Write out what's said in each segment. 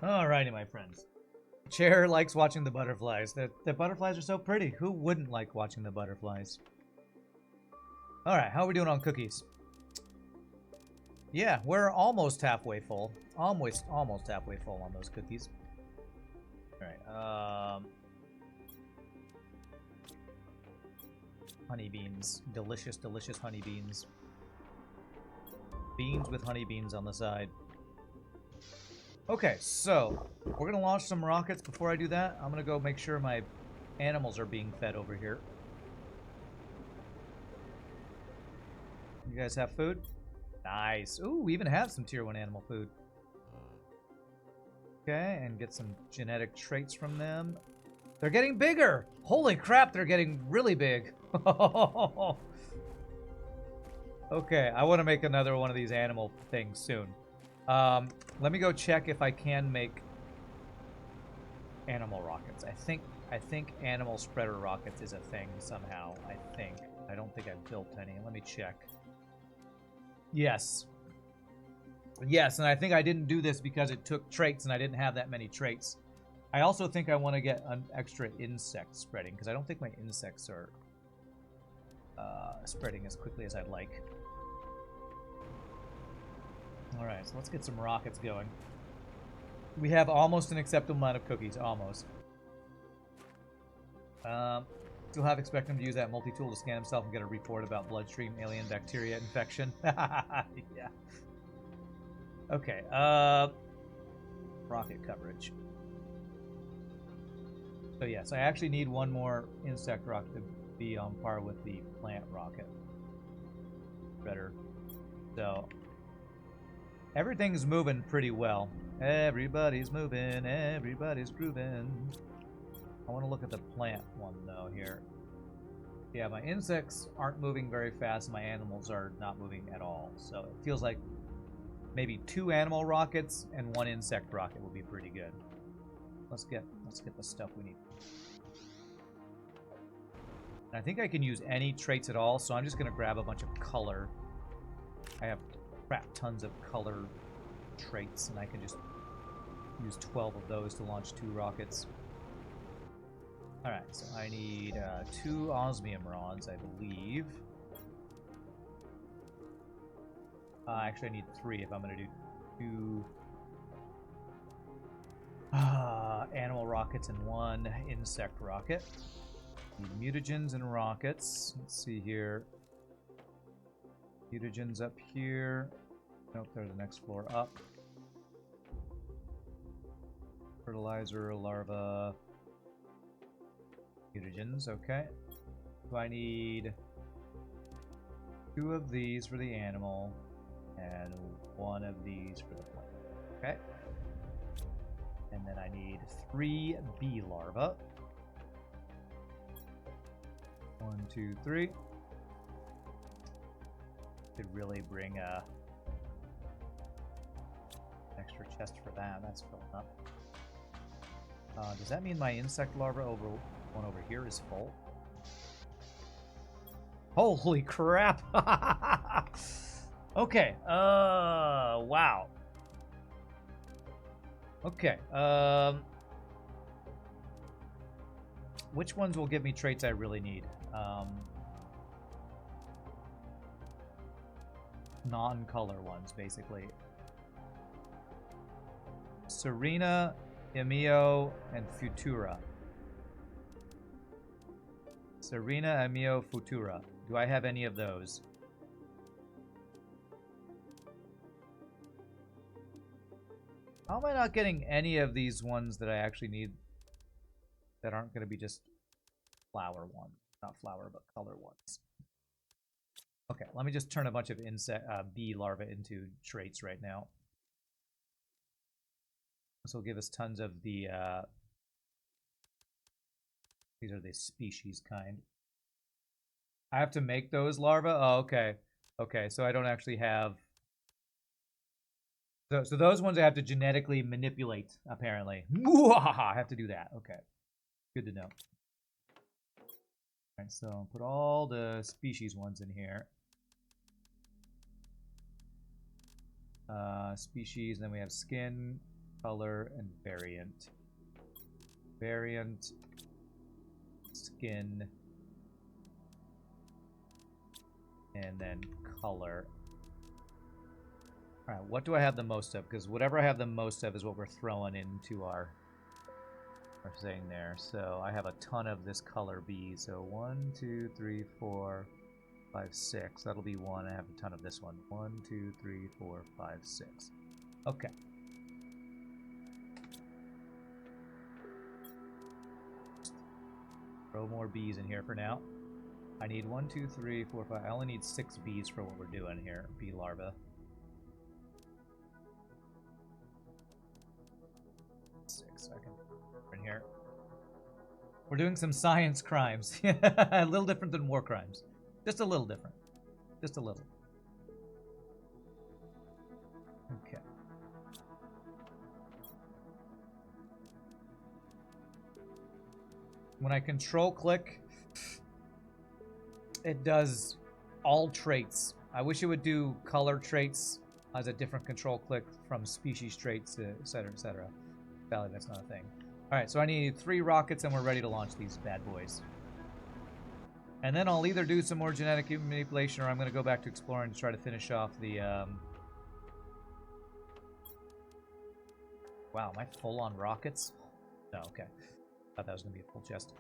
Alrighty, my friends. Chair likes watching the butterflies. The butterflies are so pretty. Who wouldn't like watching the butterflies? Alright, how are we doing on cookies? Yeah, we're almost halfway full. Almost halfway full on those cookies. Alright, honey beans. Delicious, delicious honey beans. Beans with honey beans on the side. Okay, so we're gonna launch some rockets. Before I do that, I'm gonna go make sure my animals are being fed over here. You guys have food? Nice. Ooh, we even have some tier 1 animal food. Okay, and get some genetic traits from them. They're getting bigger! Holy crap, they're getting really big. Okay, I want to make another one of these animal things soon. Let me go check if I can make animal rockets. I think animal spreader rockets is a thing somehow. I don't think I've built any. Let me check. Yes. Yes, and I think I didn't do this because it took traits and I didn't have that many traits. I also think I want to get an extra insect spreading because I don't think my insects are spreading as quickly as I'd like. Alright, so let's get some rockets going. We have almost an acceptable amount of cookies. Almost. Still have expect him to use that multi-tool to scan himself and get a report about bloodstream alien bacteria infection. Yeah. Okay, rocket coverage. So yes, I actually need one more insect rocket to be on par with the plant rocket. Better. So everything's moving pretty well. Everybody's moving, everybody's grooving. I want to look at the plant one though here. Yeah, my insects aren't moving very fast, my animals are not moving at all. So it feels like maybe 2 animal rockets and 1 insect rocket would be pretty good. Let's get the stuff we need. And I think I can use any traits at all, so I'm just gonna grab a bunch of color. I have crap tons of color traits, and I can just use 12 of those to launch 2 rockets. Alright, so I need 2 osmium rods, I believe. Actually, I need 3 if I'm going to do 2 animal rockets and 1 insect rocket. Need mutagens and rockets. Let's see here. Mutagens up here. Nope, there's the next floor up. Fertilizer, larva. Mutagens, okay. So I need 2 of these for the animal and 1 of these for the plant. Okay. And then I need 3 bee larvae. 1, 2, 3. Could really bring a extra chest for that. That's filling up. Does that mean my insect larva one over here is full? Holy crap! Okay. Wow. Okay. Which ones will give me traits I really need? Non-color ones, basically. Serena, Emio, and Futura. Serena, Emio, Futura. Do I have any of those? How am I not getting any of these ones that I actually need that aren't going to be just flower ones? Not flower, but color ones. Okay, let me just turn a bunch of bee larvae into traits right now. This will give us tons of the... these are the species kind. I have to make those larvae? Oh, okay. Okay, so I don't actually have... So those ones I have to genetically manipulate, apparently. I have to do that. Okay. Good to know. Alright, so put all the species ones in here. Species, and then we have skin, color, and variant. Variant, skin, and then color. Alright, what do I have the most of? Because whatever I have the most of is what we're throwing into our thing there. So I have a ton of this color B. So 1, 2, 3, 4, 5, 6. That'll be 1. I have a ton of this one. 1, 2, 3, 4, 5, 6. Okay. Throw more B's in here for now. I need 1, 2, 3, 4, 5. I only need 6 B's for what we're doing here. Bee larva. 6. I can put in here. We're doing some science crimes. A little different than war crimes. Just a little different. Just a little. Okay. When I control click, it does all traits. I wish it would do color traits as a different control click from species traits, etc., etc. Valley, that's not a thing. Alright, so I need 3 rockets and we're ready to launch these bad boys. And then I'll either do some more genetic manipulation or I'm going to go back to exploring to try to finish off the... Wow, am I full on rockets? No, okay. Thought that was going to be a full chest.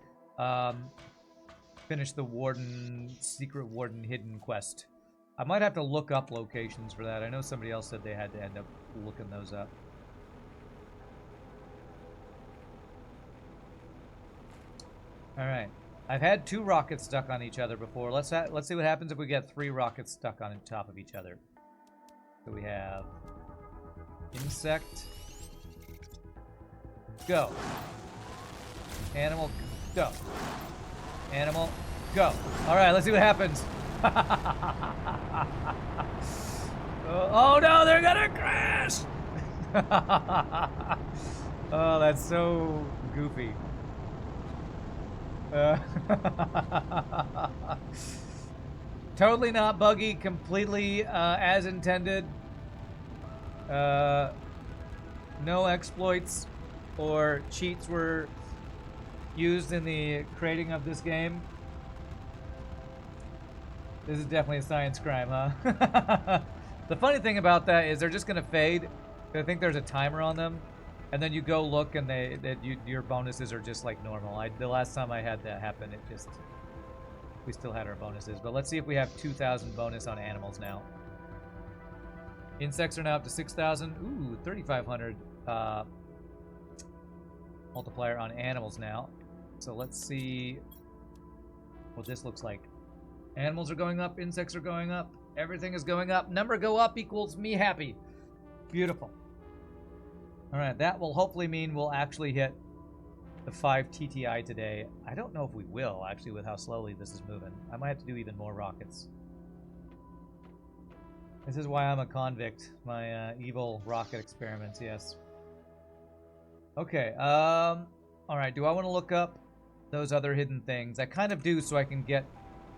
Finish the Warden, Secret Warden Hidden Quest. I might have to look up locations for that. I know somebody else said they had to end up looking those up. Alright. I've had 2 rockets stuck on each other before. Let's see what happens if we get 3 rockets stuck on top of each other. So we have... Insect. Go. Animal, go. Animal, go. Alright, let's see what happens. Oh no, they're gonna crash! Oh, that's so goofy. Totally not buggy, completely as intended. No exploits or cheats were used in the creating of this game. This is definitely a science crime, huh? The funny thing about that is they're just gonna fade. I think there's a timer on them, and then you go look, and your bonuses are just like normal. The last time I had that happen, we still had our bonuses. But let's see if we have 2,000 bonus on animals now. Insects are now up to 6,000. Ooh, 3,500 multiplier on animals now. So let's see what this looks like. Animals are going up, insects are going up, everything is going up. Number go up equals me happy. Beautiful. Alright, that will hopefully mean we'll actually hit the 5 TTI today. I don't know if we will, actually, with how slowly this is moving. I might have to do even more rockets. This is why I'm a convict. My evil rocket experiments, yes. Okay, alright, do I want to look up those other hidden things? I kind of do, so I can get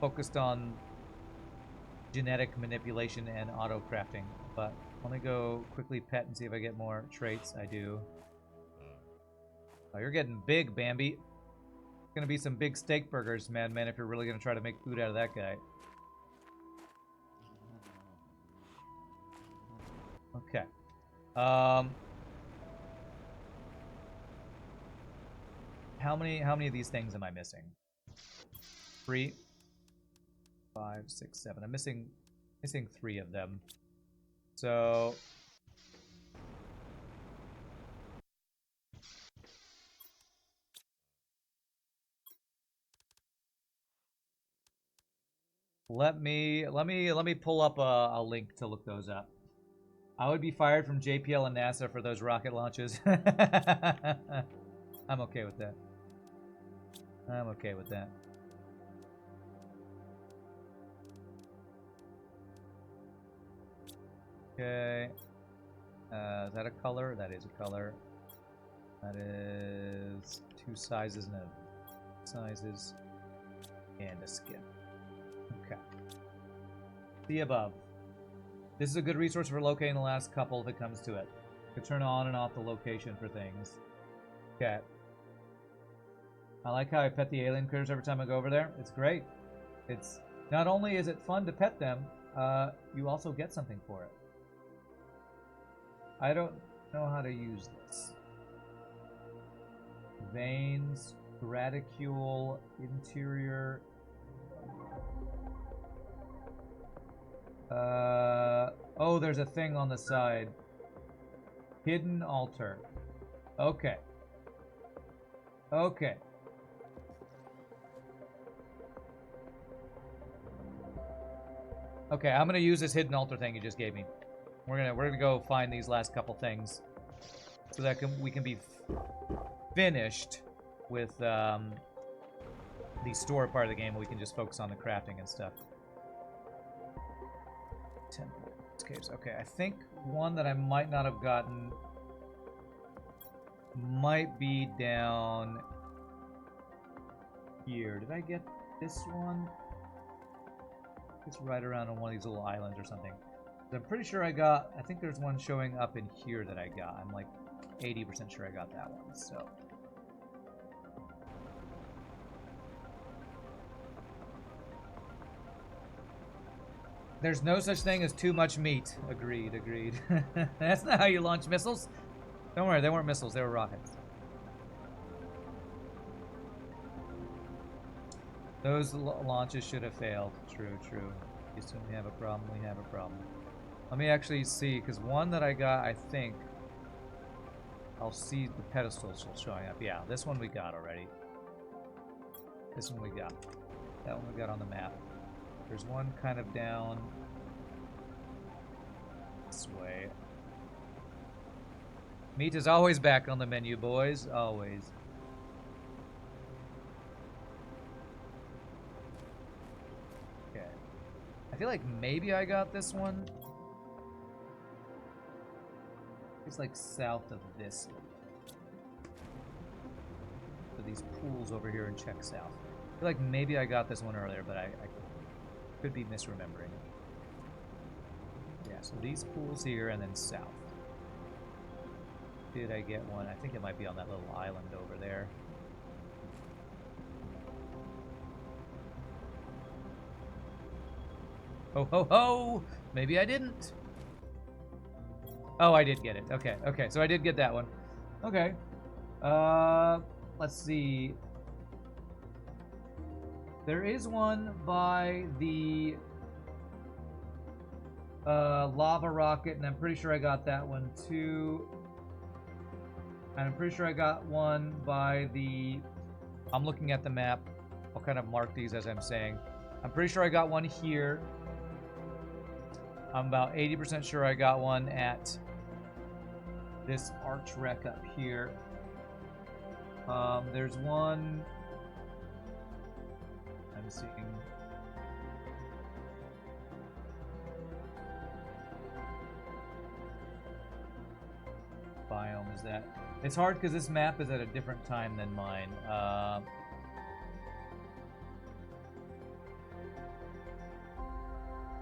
focused on genetic manipulation and auto-crafting. But let me go quickly pet and see if I get more traits. I do. Oh, you're getting big, Bambi. Gonna be some big steak burgers, Madman, if you're really gonna try to make food out of that guy. Okay. How many of these things am I missing? 3, 5, 6, 7. I'm missing 3 of them. So let me pull up a link to look those up. I would be fired from JPL and NASA for those rocket launches. I'm okay with that. I'm okay with that. Okay. Is that a color? That is a color. That is 2 sizes and sizes and a skin. Okay. The above. This is a good resource for locating the last couple if it comes to it. to turn on and off the location for things. Okay. I like how I pet the alien critters every time I go over there. It's great. It's not only is it fun to pet them, you also get something for it. I don't know how to use this. Veins, radicule, interior. Oh, there's a thing on the side. Hidden altar. Okay. Okay. Okay, I'm gonna use this hidden altar thing you just gave me. We're gonna go find these last couple things, so that we can be finished with the store part of the game. Where we can just focus on the crafting and stuff. Temple caves. Okay, I think one that I might not have gotten might be down here. Did I get this one? It's right around on one of these little islands or something. I'm pretty sure I think there's one showing up in here that I got. I'm like 80% sure I got that one, so. There's no such thing as too much meat. Agreed, agreed. That's not how you launch missiles. Don't worry, they weren't missiles, they were rockets. Those launches should have failed. True, true. You assume we have a problem, we have a problem. Let me actually see, because one that I got, I think, I'll see the pedestals showing up. Yeah, this one we got already. This one we got. That one we got on the map. There's one kind of down this way. Meat is always back on the menu, boys. Always. Okay. I feel like maybe I got this one. It's like south of this. So these pools over here in check south. I feel like maybe I got this one earlier, but I could be misremembering. Yeah, so these pools here and then south. Did I get one? I think it might be on that little island over there. Ho ho ho! Maybe I didn't. Oh, I did get it. Okay, okay, so I did get that one. Okay. Let's see. There is one by the lava rocket, and I'm pretty sure I got that one too. And I'm pretty sure I got one by the... I'm looking at the map. I'll kind of mark these as I'm saying. I'm pretty sure I got one here. I'm about 80% sure I got one at this arch wreck up here. There's one... I'm seeing... biome is that? It's hard because this map is at a different time than mine. I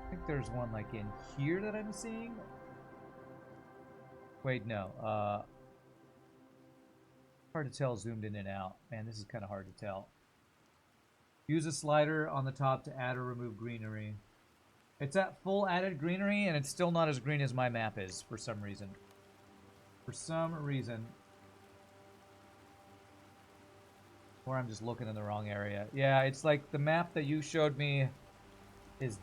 think there's one like in here that I'm seeing. Wait, no. Hard to tell zoomed in and out. Man, this is kind of hard to tell. Use a slider on the top to add or remove greenery. It's at full added greenery, and it's still not as green as my map is for some reason. For some reason. Or I'm just looking in the wrong area. Yeah, it's like the map that you showed me is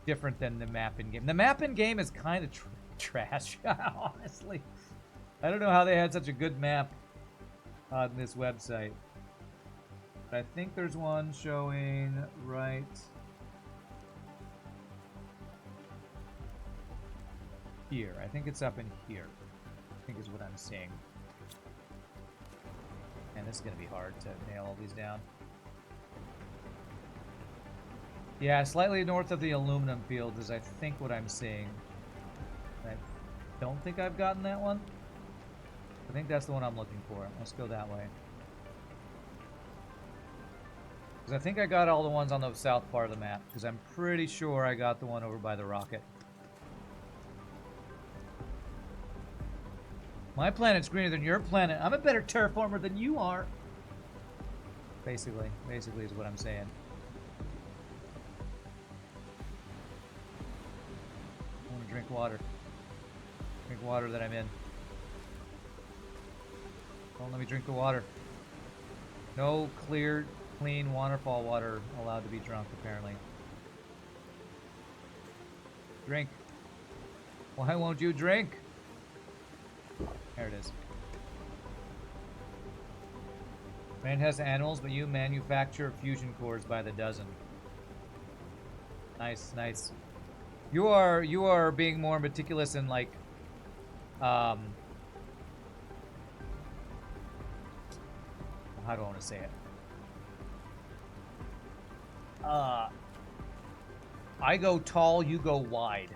different than the map in game. The map in game is kind of trash, honestly. I don't know how they had such a good map on this website. But I think there's one showing right here. I think it's up in here. I think is what I'm seeing. And this is going to be hard to nail all these down. Yeah, slightly north of the aluminum field is I think what I'm seeing. I don't think I've gotten that one. I think that's the one I'm looking for. Let's go that way. Because I think I got all the ones on the south part of the map. Because I'm pretty sure I got the one over by the rocket. My planet's greener than your planet. I'm a better terraformer than you are. Basically is what I'm saying. I want to drink water. Drink water that I'm in. Don't let me drink the water. No clear, clean waterfall water allowed to be drunk, apparently. Drink. Why won't you drink? There it is. Man has animals, but you manufacture fusion cores by the dozen. Nice, nice. You are being more meticulous in like how do I want to say it? I go tall, you go wide.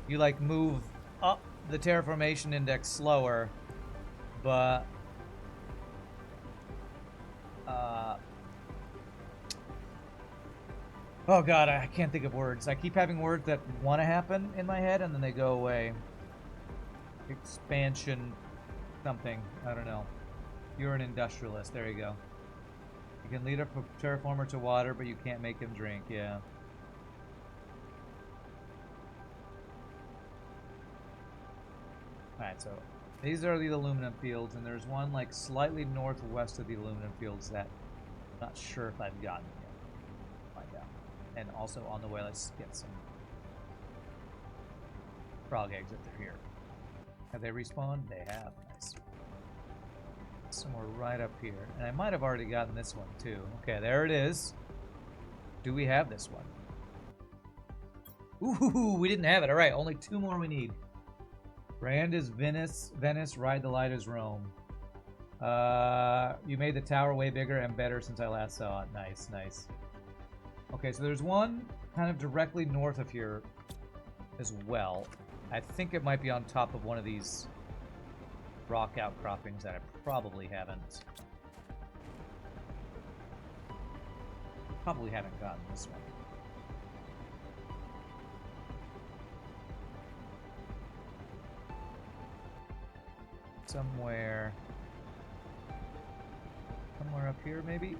You like move up the terraformation index slower, but oh god, I can't think of words. I keep having words that want to happen in my head and then they go away. Expansion something. I don't know. You're an industrialist. There you go. You can lead a terraformer to water, but you can't make him drink. Yeah. Alright, so these are the aluminum fields, and there's one like slightly northwest of the aluminum fields that I'm not sure if I've gotten yet. Find out. And also on the way, let's get some frog eggs if they're here. Have they respawned? They have. Nice. Somewhere right up here. And I might have already gotten this one too. Okay, there it is. Do we have this one? Ooh, we didn't have it. Alright, only 2 more we need. Rand is Venice, Ride the Light is Rome. You made the tower way bigger and better since I last saw it. Nice, nice. Okay, so there's one kind of directly north of here as well. I think it might be on top of one of these rock outcroppings that I probably haven't. Probably haven't gotten this one. Somewhere up here, maybe?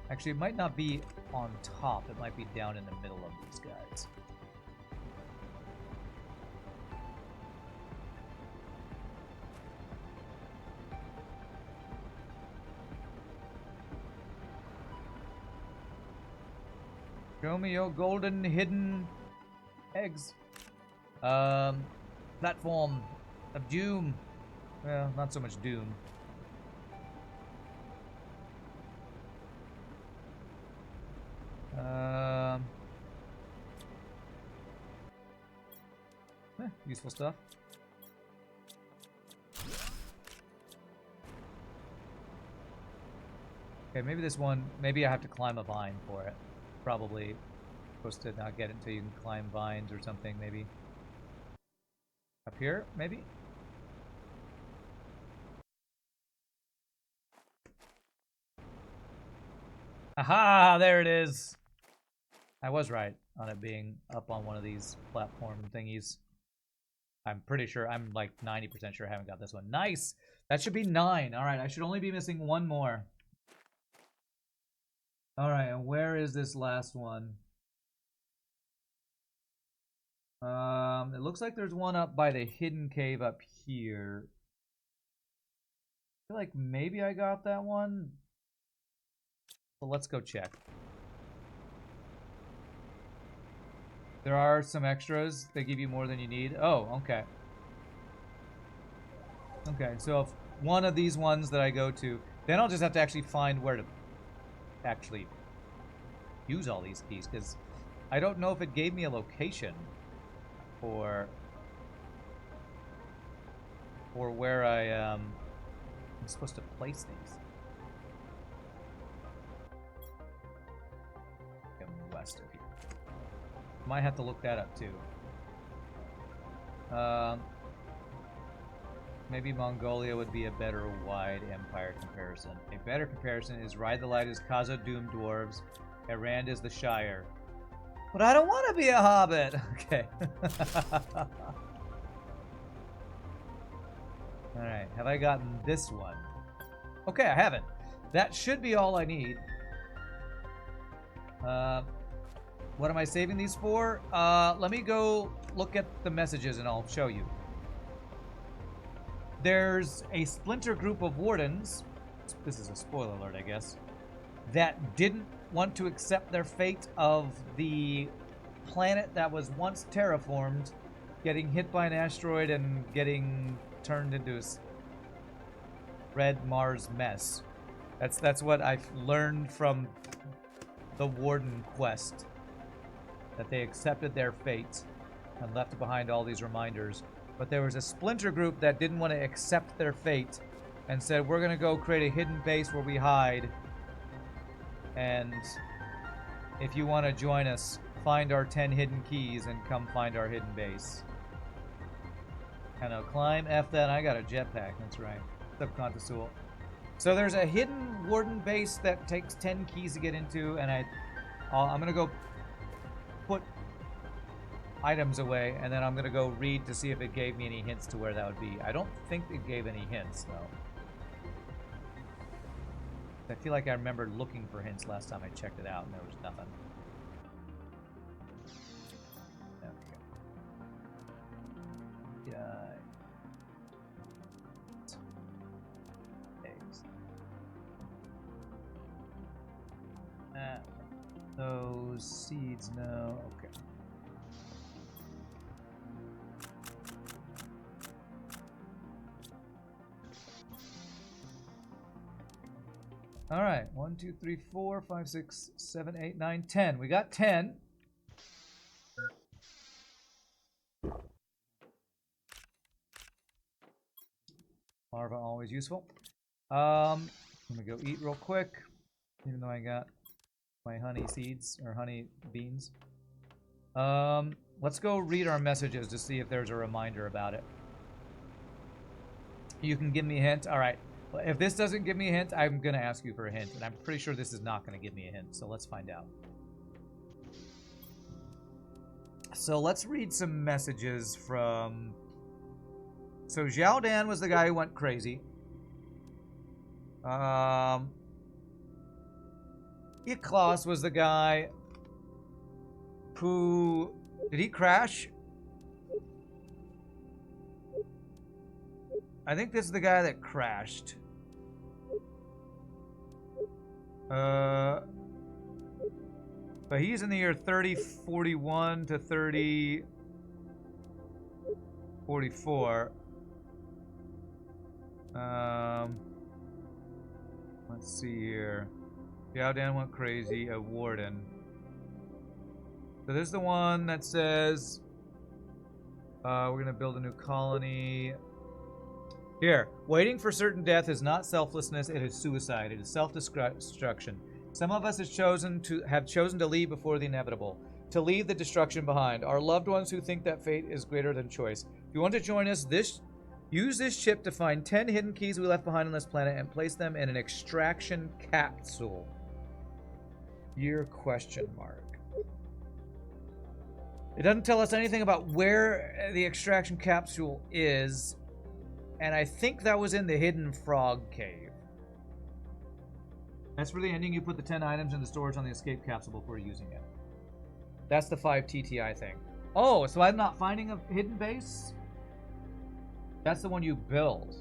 Actually, it might not be on top. It might be down in the middle of these guys. Show me your golden hidden eggs. Platform of doom. Well, not so much doom. Useful stuff. Okay, maybe this one, maybe I have to climb a vine for it. Probably supposed to not get it until you can climb vines or something, maybe. Up here, maybe? Aha! There it is! I was right on it being up on one of these platform thingies. I'm pretty sure, I'm like 90% sure I haven't got this one. Nice! That should be 9. Alright, I should only be missing 1 more. Alright, and where is this last one? It looks like there's one up by the hidden cave up here. I feel like maybe I got that one. So let's go check. There are some extras. They give you more than you need. Oh, okay. Okay, so if one of these ones that I go to, then I'll just have to actually find where to actually use all these keys, because I don't know if it gave me a location for where I'm supposed to place these. West of here. Might have to look that up too. Maybe Mongolia would be a better wide empire comparison. A better comparison is Ride the Light is Khazad-dûm dwarves, Errand is the Shire. But I don't want to be a hobbit. Okay. Alright, have I gotten this one? Okay, I haven't. That should be all I need. What am I saving these for? Let me go look at the messages and I'll show you. There's a splinter group of wardens, this is a spoiler alert, I guess, that didn't want to accept their fate of the planet that was once terraformed getting hit by an asteroid and getting turned into a red Mars mess. That's what I've learned from the Warden quest. That they accepted their fate and left behind all these reminders. But there was a splinter group that didn't want to accept their fate and said, we're going to go create a hidden base where we hide. And if you want to join us, find our 10 hidden keys and come find our hidden base. And I'll climb F that. I got a jetpack, that's right. Subconscious tool. So there's a hidden Warden base that takes 10 keys to get into, and I'm going to go put items away, and then I'm going to go read to see if it gave me any hints to where that would be. I don't think it gave any hints, though. I feel like I remembered looking for hints last time I checked it out, and there was nothing. Okay. Eggs. Those seeds, no. Okay. All right, 1, 2, 3, 4, 5, 6, 7, 8, 9, 10. We got 10. Larva always useful. Let me go eat real quick, even though I got my honey seeds or honey beans. Let's go read our messages to see if there's a reminder about it. You can give me a hint. All right. If this doesn't give me a hint, I'm going to ask you for a hint, and I'm pretty sure this is not going to give me a hint, so let's find out. So let's read some messages from... So Xiao Dan was the guy who went crazy. Iklas was the guy who... Did he crash? I think this is the guy that crashed. But he's in the year 3041 to 3044. Let's see here. Xiao Dan went crazy, a warden. So this is the one that says we're gonna build a new colony. Here, waiting for certain death is not selflessness, it is suicide. It is self-destruction. Some of us have chosen to leave before the inevitable, to leave the destruction behind. Our loved ones who think that fate is greater than choice. If you want to join us, use this chip to find 10 hidden keys we left behind on this planet and place them in an extraction capsule. Year question mark. It doesn't tell us anything about where the extraction capsule is. And I think that was in the Hidden Frog Cave. That's for the ending. You put the 10 items in the storage on the escape capsule before using it. That's the 5 TTI thing. Oh, so I'm not finding a hidden base? That's the one you build.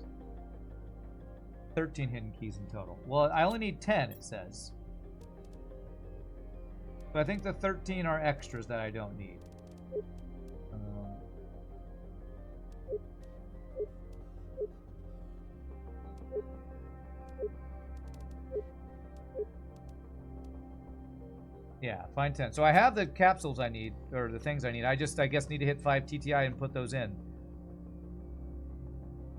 13 hidden keys in total. Well, I only need 10, it says. So I think the 13 are extras that I don't need. Yeah, find 10. So I have the capsules I need, or the things I need. I guess need to hit 5 TTI and put those in.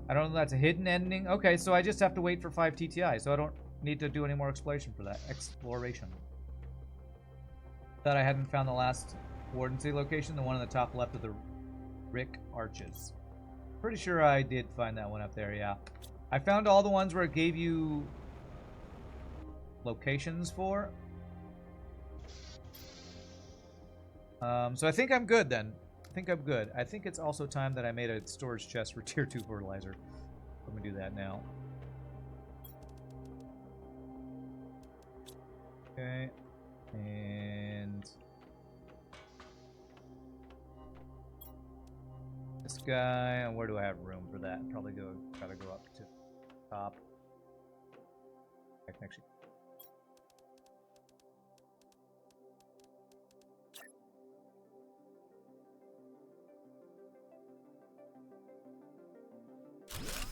I don't know if that's a hidden ending. Okay, so I just have to wait for 5 TTI, so I don't need to do any more exploration for that. Exploration. Thought I hadn't found the last Warden City location, the one on the top left of the Rick Arches. Pretty sure I did find that one up there, yeah. I found all the ones where it gave you locations for. So I think I'm good then. I think I'm good. I think it's also time that I made a storage chest for tier 2 fertilizer. I'm gonna do that now. Okay. And this guy, where do I have room for that? Probably gotta go up to the top. I can actually.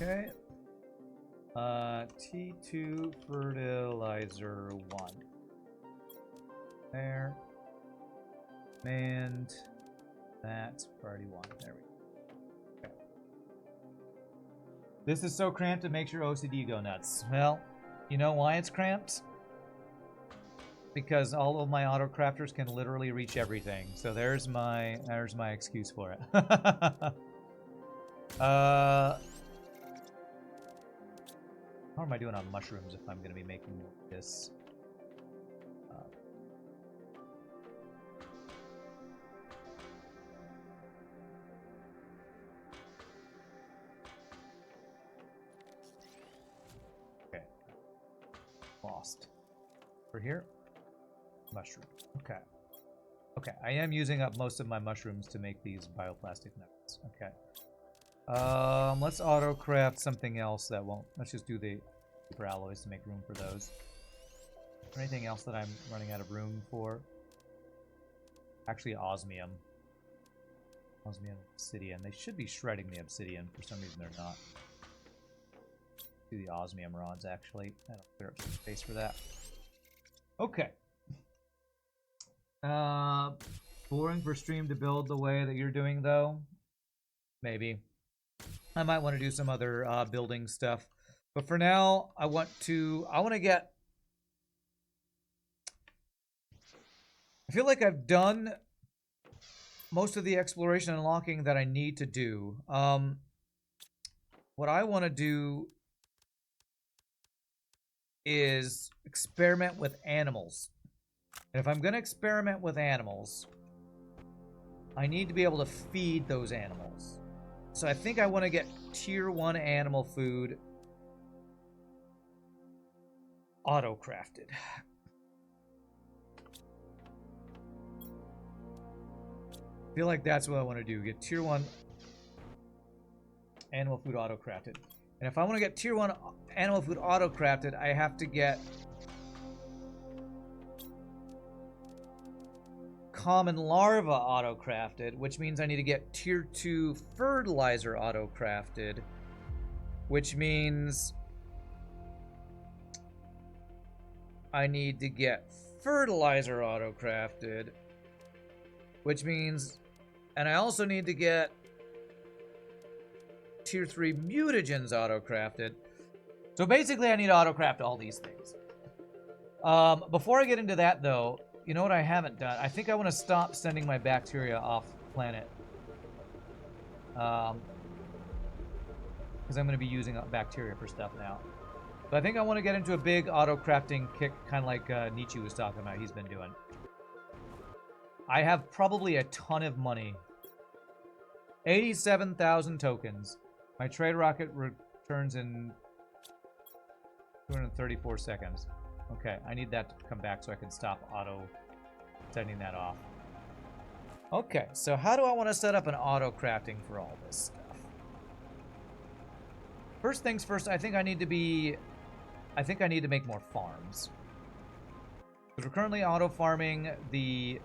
Okay. T2 fertilizer 1. There. And that's priority 1. There we go. Okay. This is so cramped it makes your OCD go nuts. Well, you know why it's cramped? Because all of my auto crafters can literally reach everything. So there's my excuse for it. How am I doing on mushrooms if I'm going to be making this? Okay. Lost. Over here. Mushroom. Okay. Okay, I am using up most of my mushrooms to make these bioplastic nuggets. Okay. Let's auto craft something else that won't. Let's just do the super alloys to make room for those. Is there anything else that I'm running out of room for? Actually, osmium. Osmium, obsidian. They should be shredding the obsidian. For some reason, they're not. Do the osmium rods, actually. That'll clear up some space for that. Okay. Boring for stream to build the way that you're doing, though. Maybe. I might want to do some other building stuff. But for now, I want to get... I feel like I've done most of the exploration and unlocking that I need to do. What I want to do is experiment with animals. And if I'm going to experiment with animals, I need to be able to feed those animals. So I think I want to get tier 1 animal food auto-crafted. I feel like that's what I want to do. Get tier 1 animal food auto-crafted. And if I want to get tier 1 animal food auto-crafted, I have to get common larva auto-crafted, which means I need to get tier 2 fertilizer auto-crafted, which means I need to get fertilizer auto-crafted, which means, and I also need to get tier 3 mutagens auto-crafted. So basically I need to auto-craft all these things. Before I get into that though, you know what I haven't done? I think I want to stop sending my bacteria off planet. Because I'm going to be using bacteria for stuff now. But I think I want to get into a big auto-crafting kick, kind of like Nietzsche was talking about he's been doing. I have probably a ton of money. 87,000 tokens. My trade rocket returns in 234 seconds. Okay, I need that to come back so I can stop auto sending that off. Okay, so how do I want to set up an auto crafting for all this stuff? First things first, I think I need to make more farms. Because we're currently auto farming the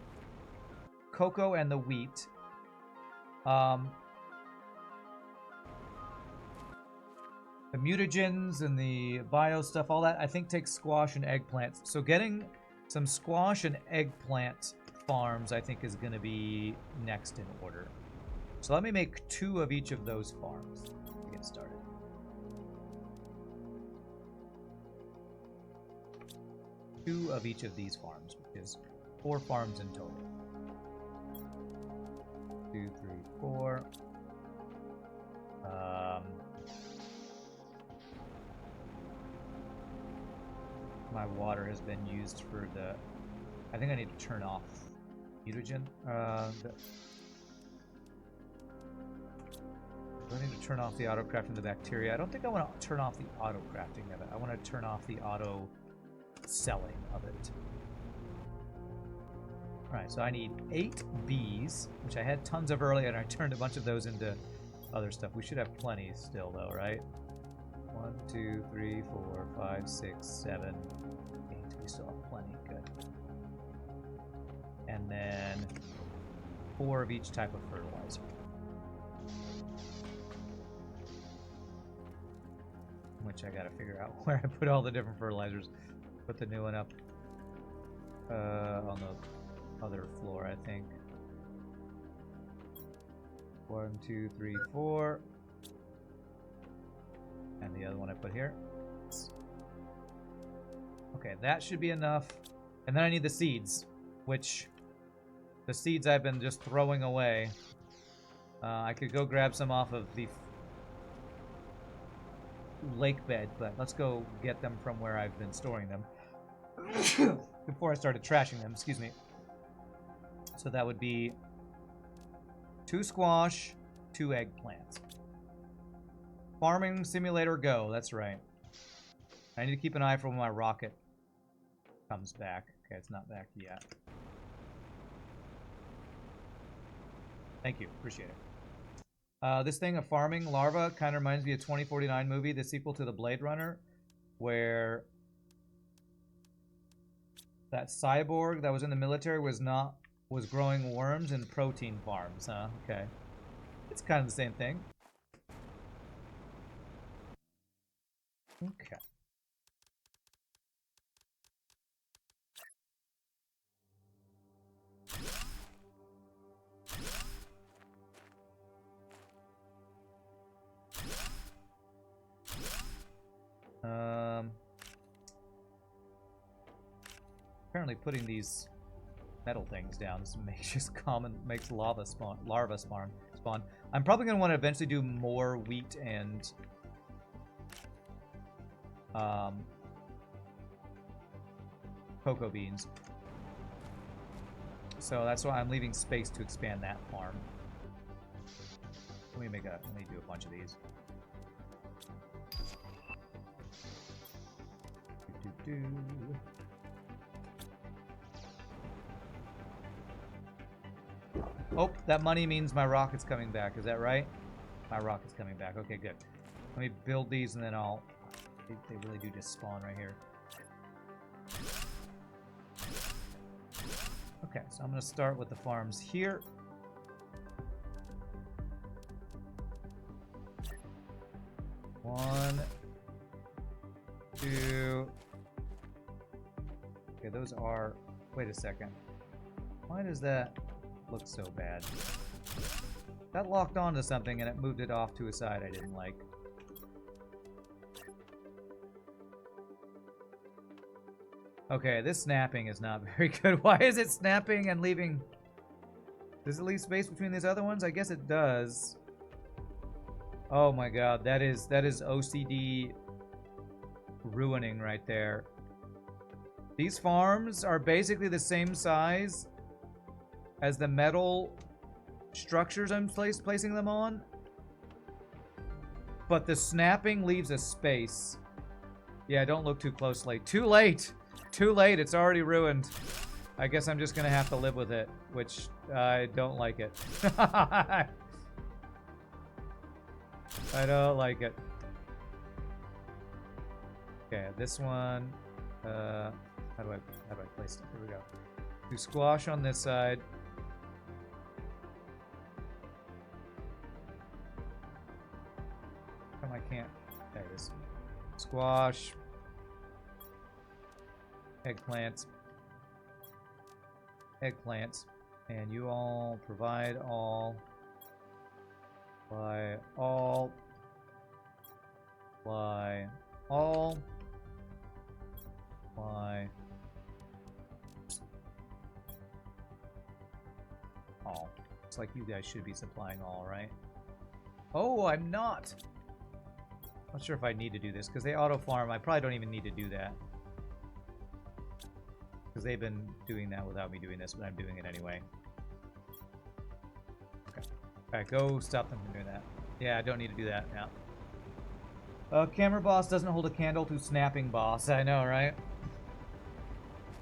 cocoa and the wheat. The mutagens and the bio stuff, all that, I think takes squash and eggplants. So getting some squash and eggplant farms, I think, is going to be next in order. So let me make 2 of each of those farms to get started. Two of each of these farms, which is 4 farms in total. 2, 3, 4. My water has been used for the... I think I need to turn off Mutagen. Do I need to turn off the auto crafting of the bacteria? I don't think I want to turn off the auto crafting of it. I want to turn off the auto selling of it. Alright, so I need 8 bees, which I had tons of earlier, and I turned a bunch of those into other stuff. We should have plenty still, though, right? 1, 2, 3, 4, 5, 6, 7, 8. We still have plenty. Good. And then 4 of each type of fertilizer. Which I gotta figure out where I put all the different fertilizers. Put the new one up on the other floor, I think. 1, 2, 3, 4. And the other one I put here. Okay, that should be enough. And then I need the seeds, which the seeds I've been just throwing away. I could go grab some off of the lake bed, but let's go get them from where I've been storing them before I started trashing them, excuse me. So that would be 2 squash, 2 eggplants. Farming simulator go, that's right. I need to keep an eye for when my rocket comes back. Okay, it's not back yet. Thank you, appreciate it. This thing, a farming larva, kind of reminds me of 2049 movie, the sequel to the Blade Runner, where that cyborg that was in the military was growing worms in protein farms, huh? Okay. It's kind of the same thing. Okay. Apparently putting these metal things down makes larva spawn. I'm probably gonna want to eventually do more wheat and cocoa beans. So that's why I'm leaving space to expand that farm. Let me do a bunch of these. Oh, that money means my rocket's coming back. Is that right? My rocket's coming back. Okay, good. Let me build these and then I'll... They really do just spawn right here. Okay, so I'm going to start with the farms here. One, 2. Okay, those are... Wait a second. Why does that look so bad? That locked onto something and it moved it off to a side I didn't like. Okay, this snapping is not very good. Why is it snapping and leaving... Does it leave space between these other ones? I guess it does. Oh my god, that is OCD ruining right there. These farms are basically the same size as the metal structures I'm placing them on, but the snapping leaves a space. Yeah, don't look too closely. Too late! Too late, it's already ruined. I guess I'm just gonna have to live with it, which I don't like it. I don't like it. Okay, this one, how do I place it? Here we go. Do squash on this side. Come, I can't. There it is. Squash. Eggplants. Eggplants. And you all provide all. Apply all. Apply all. Apply all. Looks like you guys should be supplying all, right? Oh, I'm not! Not sure if I need to do this, because they auto-farm. I probably don't even need to do that. Because they've been doing that without me doing this, but I'm doing it anyway. Alright, go stop them from doing that. Yeah, I don't need to do that now. Camera boss doesn't hold a candle to snapping boss. I know, right?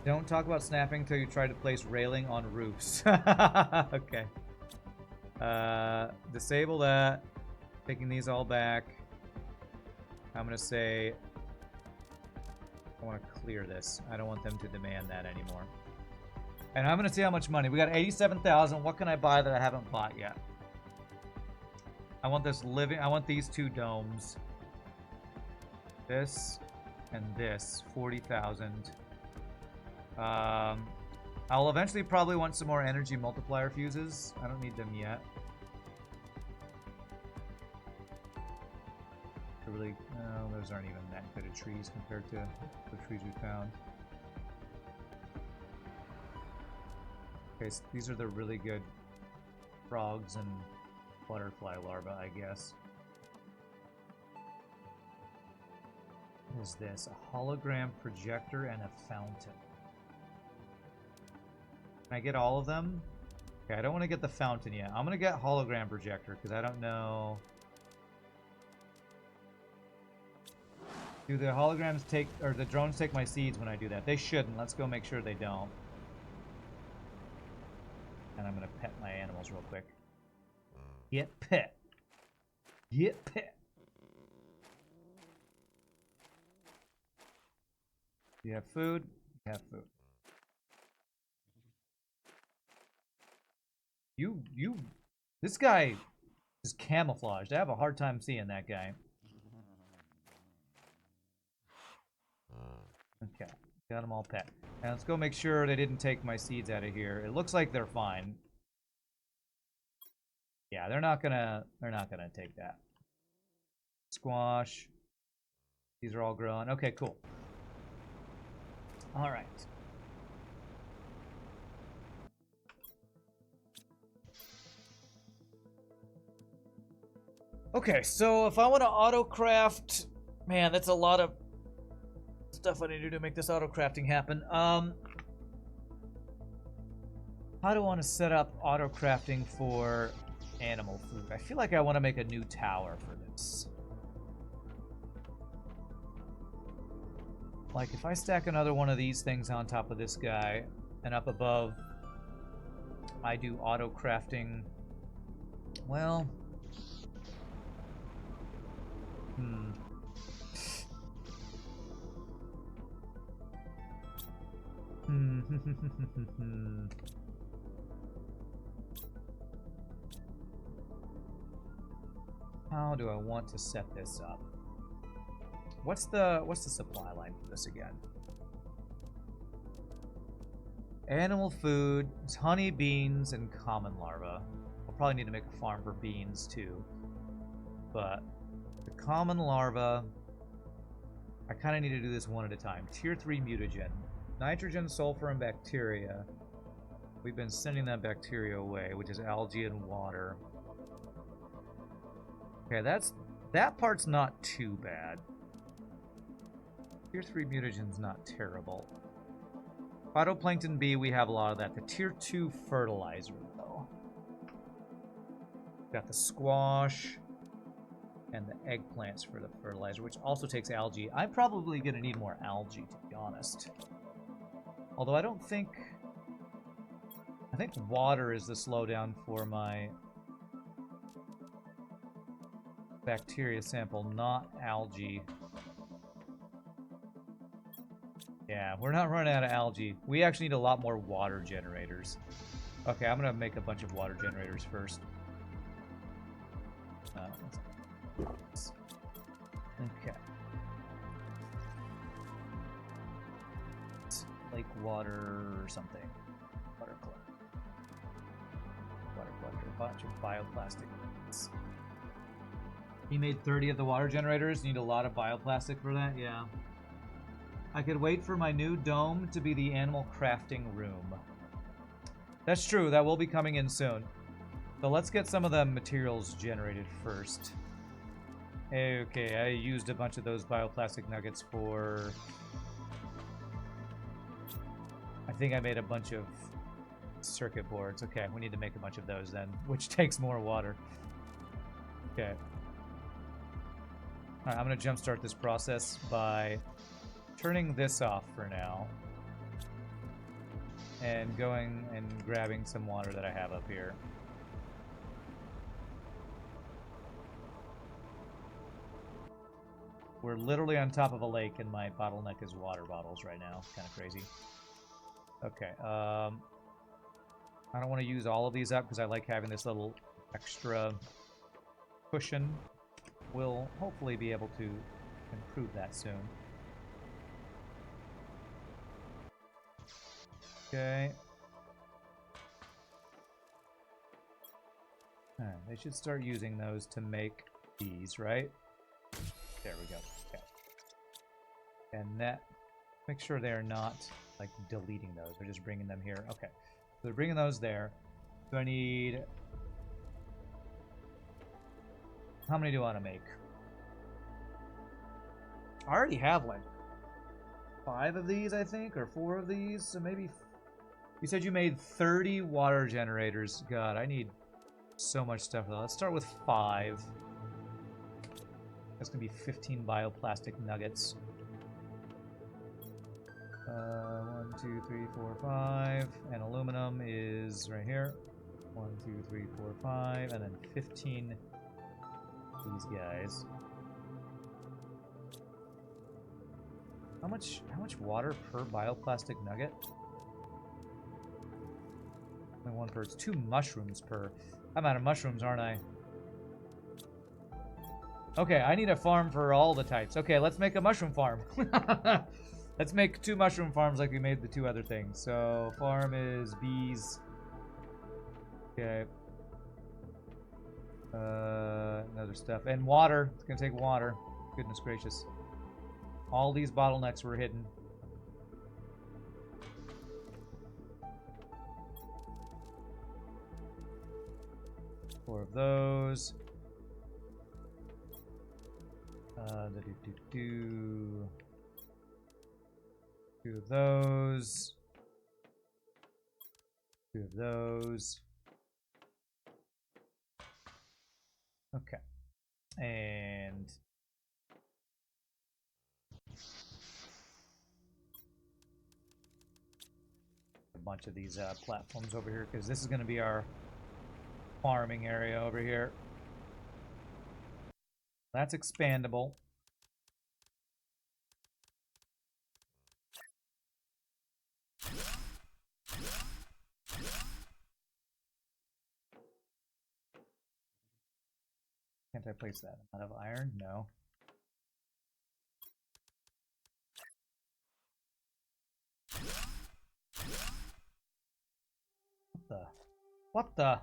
Don't talk about snapping until you try to place railing on roofs. Okay. Disable that. Taking these all back. I'm gonna say I want to clear this. I don't want them to demand that anymore. And I'm gonna see how much money. We got 87,000. What can I buy that I haven't bought yet? I want this living. I want these two domes. This and this. 40,000. I'll eventually probably want some more energy multiplier fuses. I don't need them yet. Really, no, those aren't even that good of trees compared to the trees we found. Okay, so these are the really good frogs and butterfly larvae, I guess. What is this? A hologram projector and a fountain. Can I get all of them? Okay, I don't want to get the fountain yet. I'm going to get hologram projector because I don't know... Do the holograms take, or the drones take my seeds when I do that? They shouldn't. Let's go make sure they don't. And I'm going to pet my animals real quick. Get pet. Get pet. You have food? You have food. This guy is camouflaged. I have a hard time seeing that guy. Okay, got them all pet. Now let's go make sure they didn't take my seeds out of here. It looks like they're fine. Yeah, they're not gonna take that. Squash. These are all growing. Okay, cool. All right. Okay, so if I want to auto-craft... Man, that's a lot of stuff I need to do to make this auto-crafting happen. How do I want to set up auto-crafting for animal food? I feel like I want to make a new tower for this. Like, if I stack another one of these things on top of this guy, and up above, I do auto-crafting... Well... How do I want to set this up? What's the supply line for this again? Animal food, honey, beans, and common larvae. I'll probably need to make a farm for beans too. But the common larva, I kind of need to do this one at a time. Tier 3 mutagen. Nitrogen, sulfur, and bacteria. We've been sending that bacteria away, which is algae and water. Okay, that part's not too bad. Tier 3 mutagen's not terrible. Phytoplankton B, we have a lot of that. The Tier 2 fertilizer, though. Got the squash and the eggplants for the fertilizer, which also takes algae. I'm probably going to need more algae, to be honest. Although I don't think... I think water is the slowdown for my bacteria sample, not algae. Yeah, we're not running out of algae. We actually need a lot more water generators. Okay, I'm gonna make a bunch of water generators first. Okay. It's lake water or something. Water collector. Water collector. A bunch of bioplastic. He made 30 of the water generators. Need a lot of bioplastic for that? Yeah. I could wait for my new dome to be the animal crafting room. That's true. That will be coming in soon. So let's get some of the materials generated first. Okay, I used a bunch of those bioplastic nuggets for... I think I made a bunch of circuit boards. Okay, we need to make a bunch of those then, which takes more water. Okay. Alright, I'm going to jumpstart this process by turning this off for now. And going and grabbing some water that I have up here. We're literally on top of a lake, and my bottleneck is water bottles right now. Kind of crazy. Okay, I don't want to use all of these up because I like having this little extra cushion. We'll hopefully be able to improve that soon. Okay. Alright, they should start using those to make these, right? There we go. Okay. And that, make sure they're not, like, deleting those. They're just bringing them here. Okay. So they're bringing those there. Do I need... How many do I want to make? I already have, like, 5 of these, I think, or 4 of these, so maybe... You said you made 30 water generators. God, I need so much stuff. Let's start with 5. That's going to be 15 bioplastic nuggets. 1, 2, 3, 4, 5. And aluminum is right here. 1, 2, 3, 4, 5. And then 15 these guys. How much water per bioplastic nugget? Only 1 per. It's 2 mushrooms per. I'm out of mushrooms, aren't I? Okay, I need a farm for all the types. Okay, let's make a mushroom farm. Let's make 2 mushroom farms like we made the 2 other things. So, farm is bees. Okay. Another stuff. And water. It's going to take water. Goodness gracious. All these bottlenecks were hidden. Four of those. Two of those. 2 of those. Okay. And a bunch of these platforms over here, because this is going to be our farming area over here. That's expandable. Can't I place that? Out of iron? No. What the?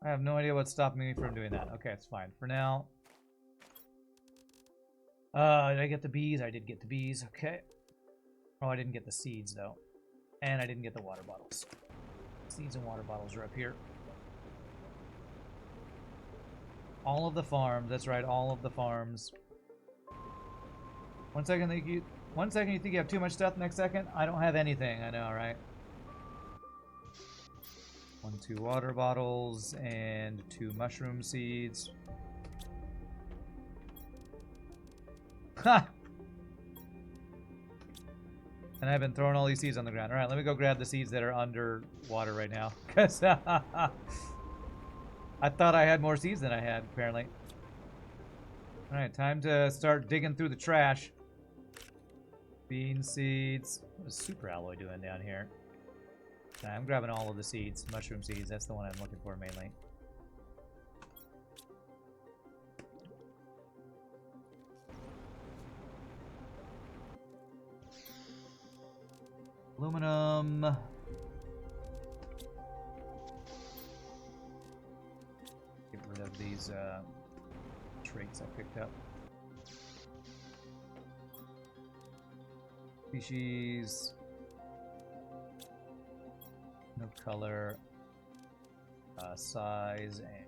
I have no idea what's stopping me from doing that. Okay, it's fine. For now. Did I get the bees? I did get the bees. Okay. Oh, I didn't get the seeds, though. And I didn't get the water bottles. Seeds and water bottles are up here. All of the farms. That's right, all of the farms. 1 second, you think you have too much stuff. Next second, I don't have anything. I know, right? 1, 2 water bottles and 2 mushroom seeds. Ha! And I've been throwing all these seeds on the ground. Alright, let me go grab the seeds that are under water right now. Because I thought I had more seeds than I had, apparently. Alright, time to start digging through the trash. Bean seeds. What is super alloy doing down here? I'm grabbing all of the seeds. Mushroom seeds, that's the one I'm looking for mainly. Aluminum. Get rid of these traits I picked up. Species. No color, size, and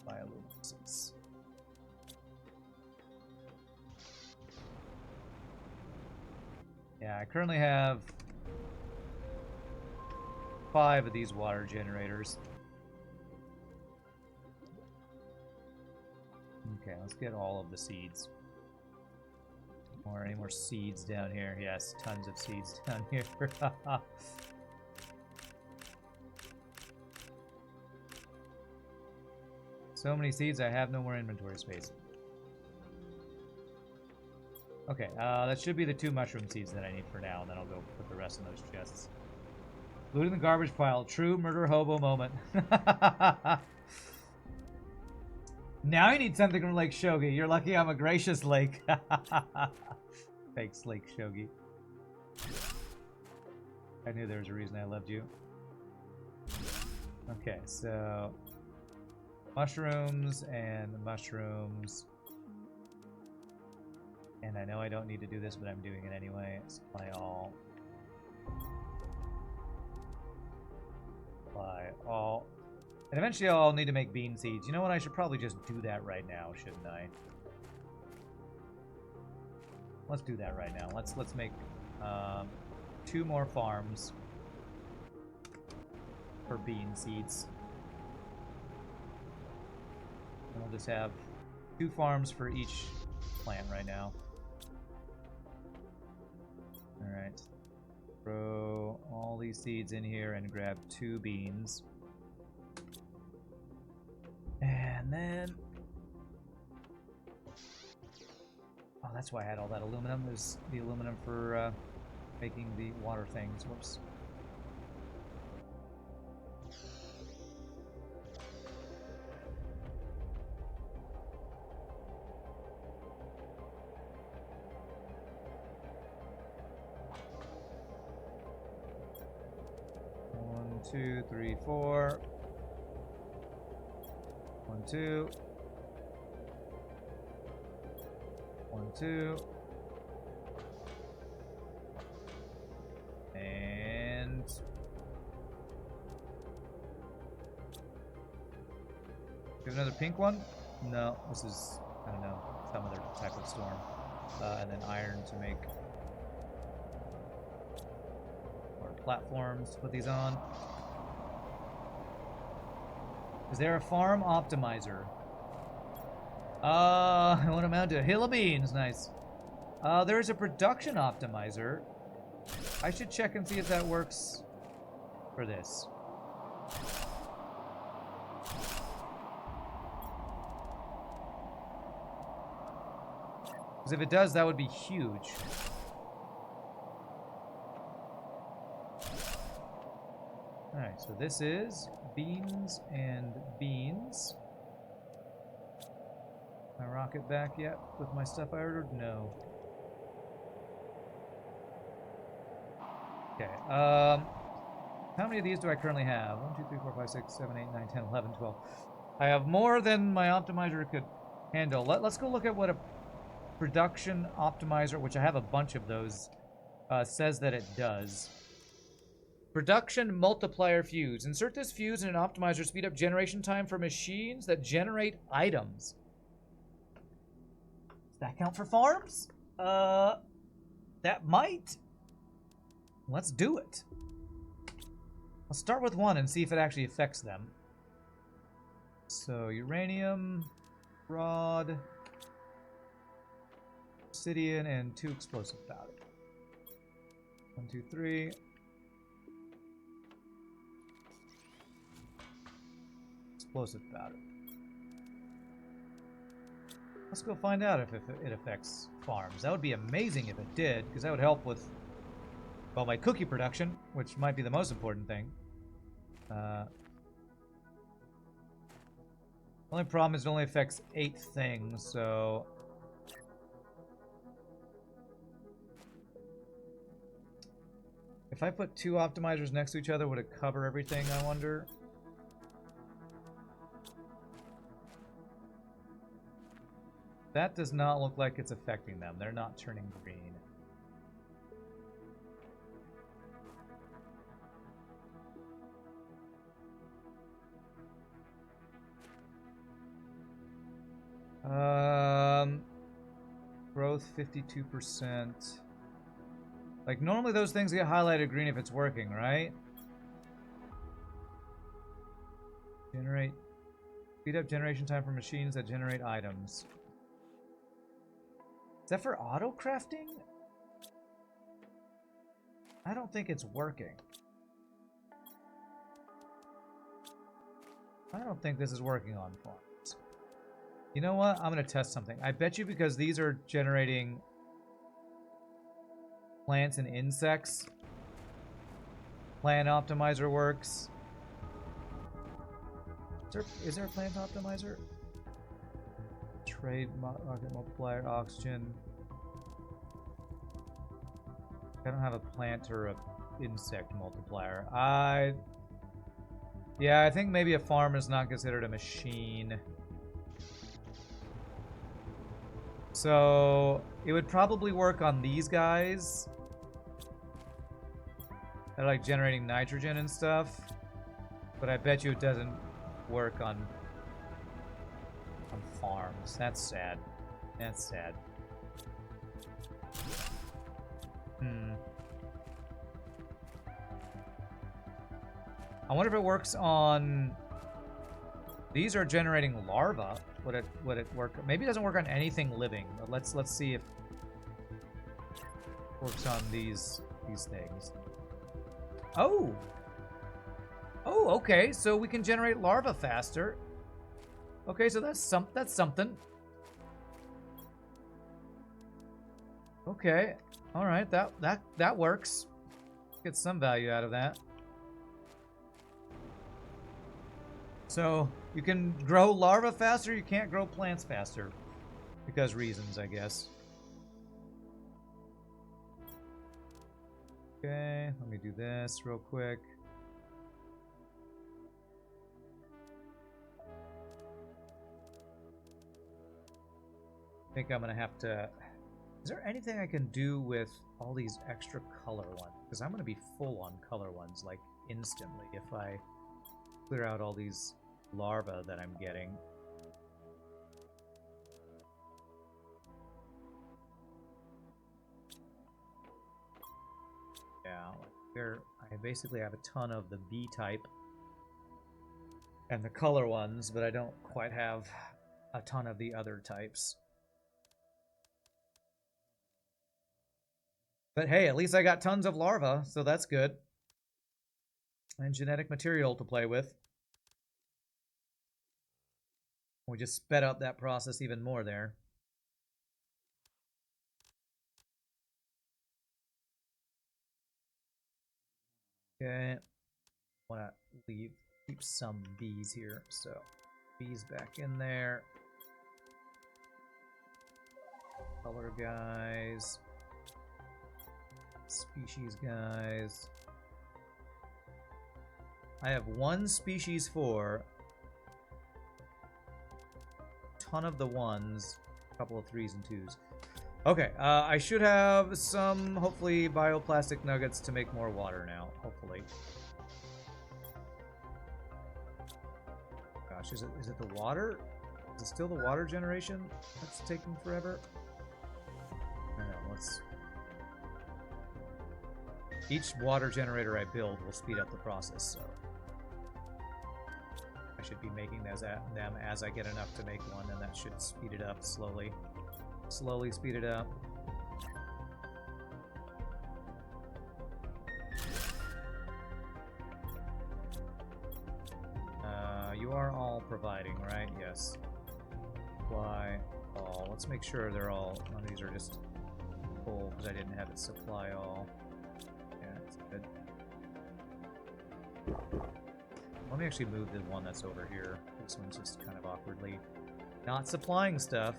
bioluminescence. Yeah, I currently have 5 of these water generators. Okay, let's get all of the seeds. Or any more seeds down here? Yes, tons of seeds down here. So many seeds, I have no more inventory space. Okay, that should be the 2 mushroom seeds that I need for now, and then I'll go put the rest in those chests. Looting the garbage pile. True murder hobo moment. Now you need something from Lake Shogi. You're lucky I'm a gracious lake. Fake Lake Shogi. I knew there was a reason I loved you. Okay, so... mushrooms and mushrooms. And I know I don't need to do this, but I'm doing it anyway. Supply all. Supply all. And eventually I'll need to make bean seeds. You know what? I should probably just do that right now, shouldn't I? Let's do that right now. Let's make 2 more farms for bean seeds. And we'll just have 2 farms for each plant right now. Alright. Throw all these seeds in here and grab 2 beans. And then... oh, that's why I had all that aluminum. There's the aluminum for making the water things. Whoops. One, two, three, 4. 1, 2. 1, 2. And... do you have another pink one? No, this is, I don't know, some other type of storm. And then iron to make more platforms to put these on. Is there a farm optimizer? What amount to? Hill of beans, nice. There's a production optimizer. I should check and see if that works for this. Because if it does, that would be huge. Alright, so this is beans and beans. My rocket back yet with my stuff I ordered? No. Okay, how many of these do I currently have? 1, 2, 3, 4, 5, 6, 7, 8, 9, 10, 11, 12. I have more than my optimizer could handle. Let's go look at what a production optimizer, which I have a bunch of those, says that it does. Production multiplier fuse. Insert this fuse in an optimizer to speed up generation time for machines that generate items. Does that count for farms? That might. Let's do it. Let's start with 1 and see if it actually affects them. So, uranium, rod, obsidian, and 2 explosive powder. 1, 2, 3. Explosive powder. Let's go find out if it affects farms. That would be amazing if it did, because that would help with, well, my cookie production, which might be the most important thing. Only problem is it only affects 8 things, so... if I put 2 optimizers next to each other, would it cover everything, I wonder? That does not look like it's affecting them. They're not turning green. Growth 52%. Like, normally those things get highlighted green if it's working, right? Generate. Speed up generation time for machines that generate items. Is that for auto crafting? I don't think it's working. I don't think this is working on farms. You know what? I'm going to test something. I bet you because these are generating plants and insects. Plant optimizer works. Is there a plant optimizer? Trade rocket multiplier, oxygen. I don't have a plant or a insect multiplier. Yeah, I think maybe a farm is not considered a machine. So it would probably work on these guys. They're like generating nitrogen and stuff. But I bet you it doesn't work on farms. That's sad. That's sad. I wonder if it works on... These are generating larvae. Would it work? Maybe it doesn't work on anything living. But let's see if it works on these things. Oh! Oh, okay. So we can generate larvae faster. Okay, so that's something. Okay. All right. That works. Get some value out of that. So you can grow larvae faster, you can't grow plants faster. Because reasons, I guess. Okay, let me do this real quick. I think I'm gonna have to... Is there anything I can do with all these extra color ones? Because I'm gonna be full on color ones, like, instantly, if I clear out all these larvae that I'm getting. Yeah, here I basically have a ton of the B type and the color ones, but I don't quite have a ton of the other types. But hey, at least I got tons of larvae, so that's good. And genetic material to play with. We just sped up that process even more there. Okay. I want to keep some bees here, so bees back in there. Color guys. Species guys. I have one species 4. Ton of the 1s. A couple of 3s and 2s. Okay, I should have some, hopefully, bioplastic nuggets to make more water now. Hopefully. Gosh, is it the water? Is it still the water generation that's taking forever? I don't know, let's... Each water generator I build will speed up the process, so... I should be making them as I get enough to make one, and that should speed it up slowly. Slowly speed it up. You are all providing, right? Yes. Supply all. Let's make sure they're all... None of these are just full, because I didn't have it supply all. Yeah, that's good. Let me actually move the one that's over here. This one's just kind of awkwardly not supplying stuff.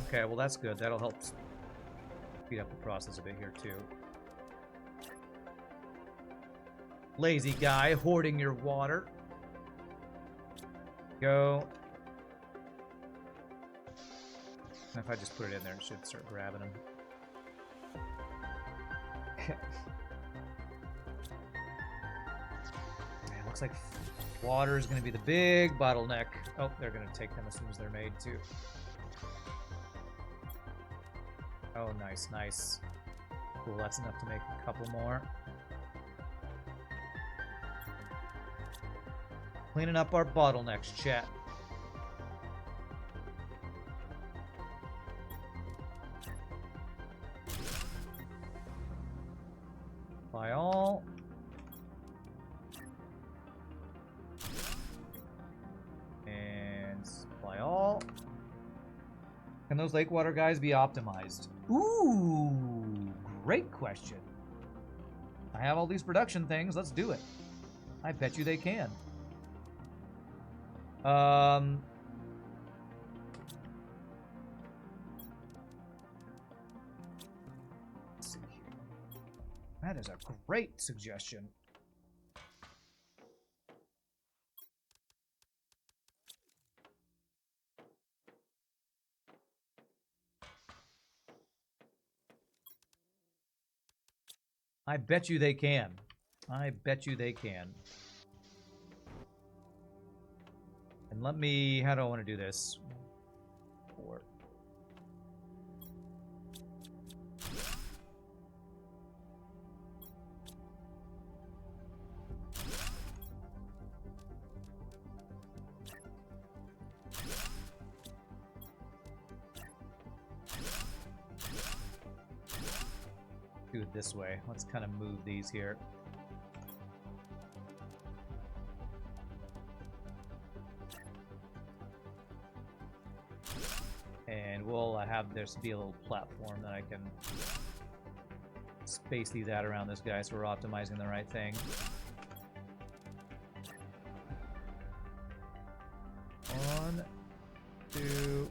Okay, well that's good. That'll help speed up the process a bit here too. Lazy guy hoarding your water. Go. And if I just put it in there, it should start grabbing them. Man, looks like water is going to be the big bottleneck. Oh, they're going to take them as soon as they're made too. Oh, nice, nice. Cool, that's enough to make a couple more. Cleaning up our bottlenecks, chat. Supply all. And supply all. Can those lake water guys be optimized? Ooh, great question. I have all these production things. Let's do it. I bet you they can. Let's see here. That is a great suggestion. I bet you they can. I bet you they can. And let me... How do I want to do this? 4. Do it this way. Let's kind of move these here. And we'll have this be a little platform that I can space these out around this guy so we're optimizing the right thing. 1, 2,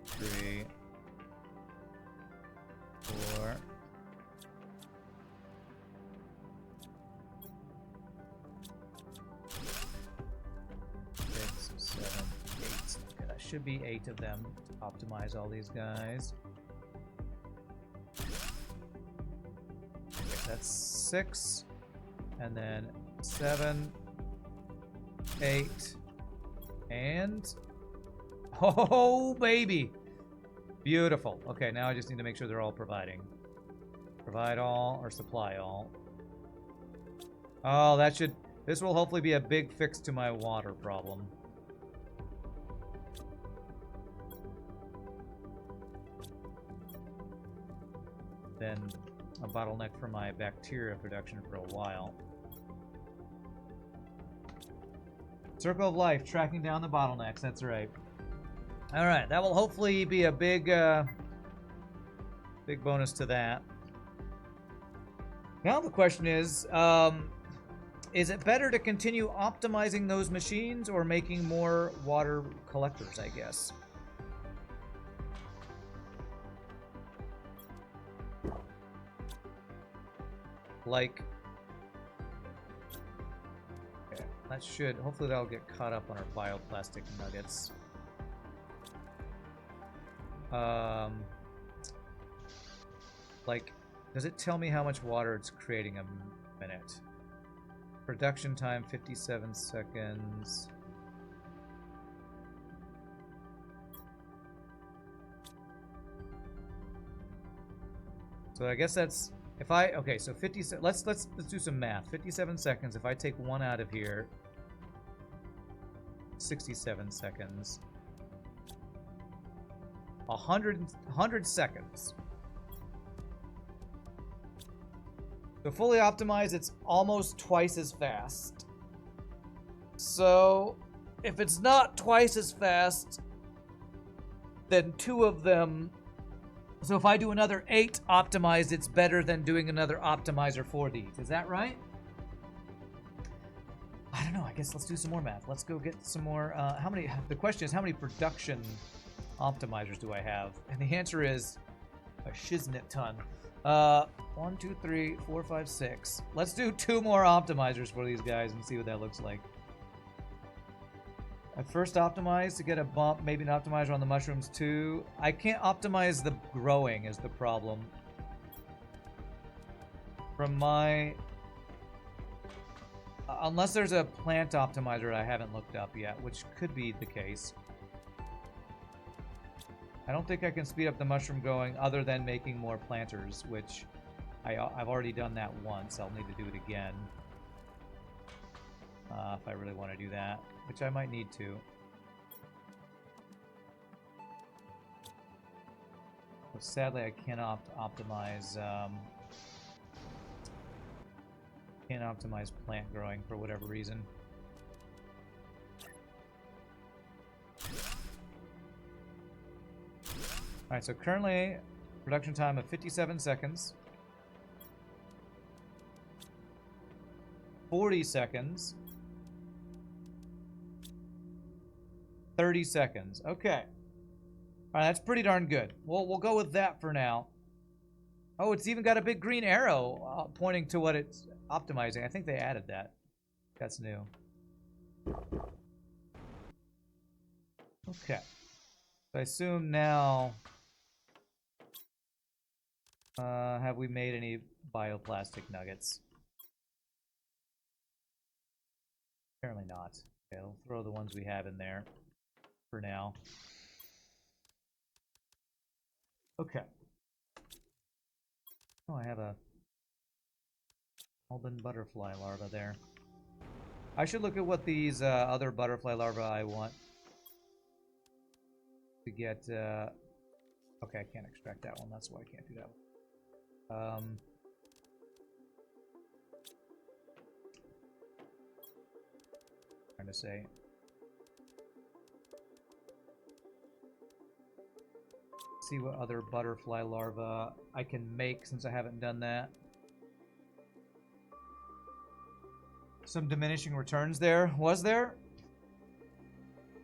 3, 4. Should be 8 of them to optimize all these guys. Okay, that's 6, and then 7, 8, and oh baby, beautiful. Okay, now I just need to make sure they're all providing. Provide all or supply all. Oh, that should. This will hopefully be a big fix to my water problem. Been a bottleneck for my bacteria production for a while. Circle of life, tracking down the bottlenecks, that's right. Alright, that will hopefully be a big big bonus to that. Now the question is it better to continue optimizing those machines or making more water collectors, I guess? Like, okay, that should, hopefully that'll get caught up on our bioplastic nuggets. Like, does it tell me how much water it's creating a minute? Production time, 57 seconds. So I guess that's, if I, okay, so 50, let's do some math. 57 seconds, if I take 1 out of here, 67 seconds. 100 seconds. So fully optimized, it's almost twice as fast. So if it's not twice as fast, then 2 of them. So if I do another 8 optimized, it's better than doing another optimizer for these. Is that right? I don't know. I guess let's do some more math. Let's go get some more. How many? The question is, how many production optimizers do I have? And the answer is a shiznit ton. 1, 2, 3, 4, 5, 6. Let's do 2 more optimizers for these guys and see what that looks like. I first optimize to get a bump, maybe an optimizer on the mushrooms too. I can't optimize the growing is the problem. From my... unless there's a plant optimizer I haven't looked up yet, which could be the case. I don't think I can speed up the mushroom growing other than making more planters, which I've already done that once. I'll need to do it again. if I really want to do that, which I might need to. But sadly, I cannot optimize. Can't optimize plant growing for whatever reason. Alright, so currently production time of 57 seconds. 40 seconds. 30 seconds. Okay. Alright, that's pretty darn good. We'll go with that for now. Oh, it's even got a big green arrow pointing to what it's optimizing. I think they added that. That's new. Okay. So I assume now... have we made any bioplastic nuggets? Apparently not. Okay, I'll throw the ones we have in there for now. Okay. Oh, I have a Alban butterfly larva there. I should look at what these other butterfly larvae I want to get. Okay, I can't extract that one. That's why I can't do that one. Trying to say. See what other butterfly larva I can make since I haven't done that. Some diminishing returns there. Was there?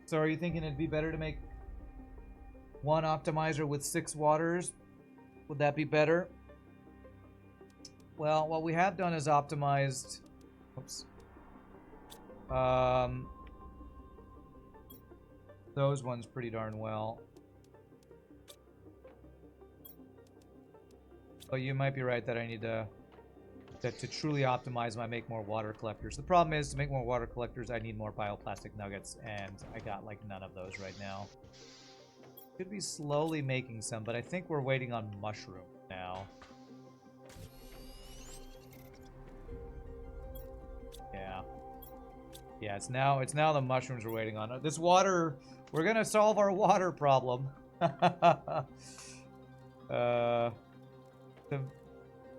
So are you thinking it'd be better to make one optimizer with 6 waters? Would that be better? Well, what we have done is optimized... Oops. Those ones pretty darn well. But you might be right that I need to truly optimize them, I make more water collectors. The problem is, to make more water collectors, I need more bioplastic nuggets, and I got like none of those right now. Could be slowly making some, but I think we're waiting on mushroom now. Yeah. Yeah, it's now the mushrooms we're waiting on. This water, we're gonna solve our water problem.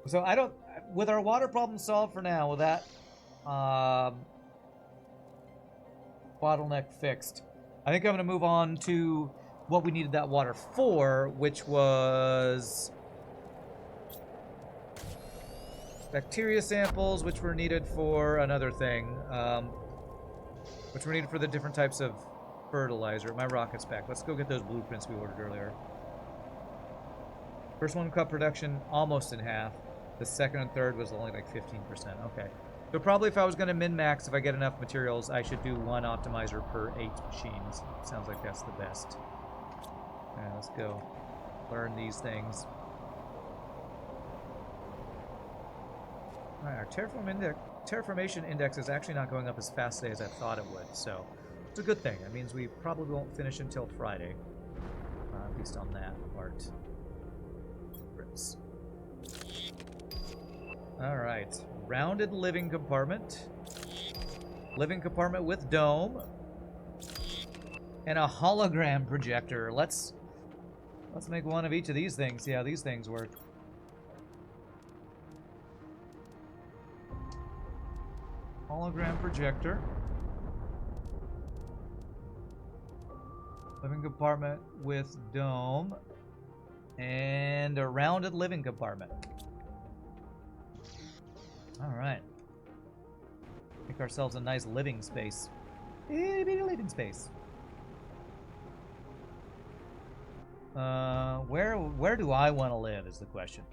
So I don't, with our water problem solved for now, with that bottleneck fixed, I think I'm gonna move on to what we needed that water for, which was bacteria samples, which were needed for another thing, which were needed for the different types of fertilizer. My rocket's back. Let's go get those blueprints we ordered earlier. First one cut production almost in half. The second and third was only like 15%. Okay. So probably if I was going to min-max, if I get enough materials, I should do 1 optimizer per 8 machines. Sounds like that's the best. Alright, let's go learn these things. Alright, our terraformation index is actually not going up as fast today as I thought it would, so it's a good thing. It means we probably won't finish until Friday, at least on that part. Alright, rounded living compartment. Living compartment with dome. And a hologram projector. Let's make one of each of these things. See how these things work. Hologram projector. Living compartment with dome. And a rounded living compartment. Alright. Make ourselves a nice living space. Itty bitty living space. Where do I want to live is the question.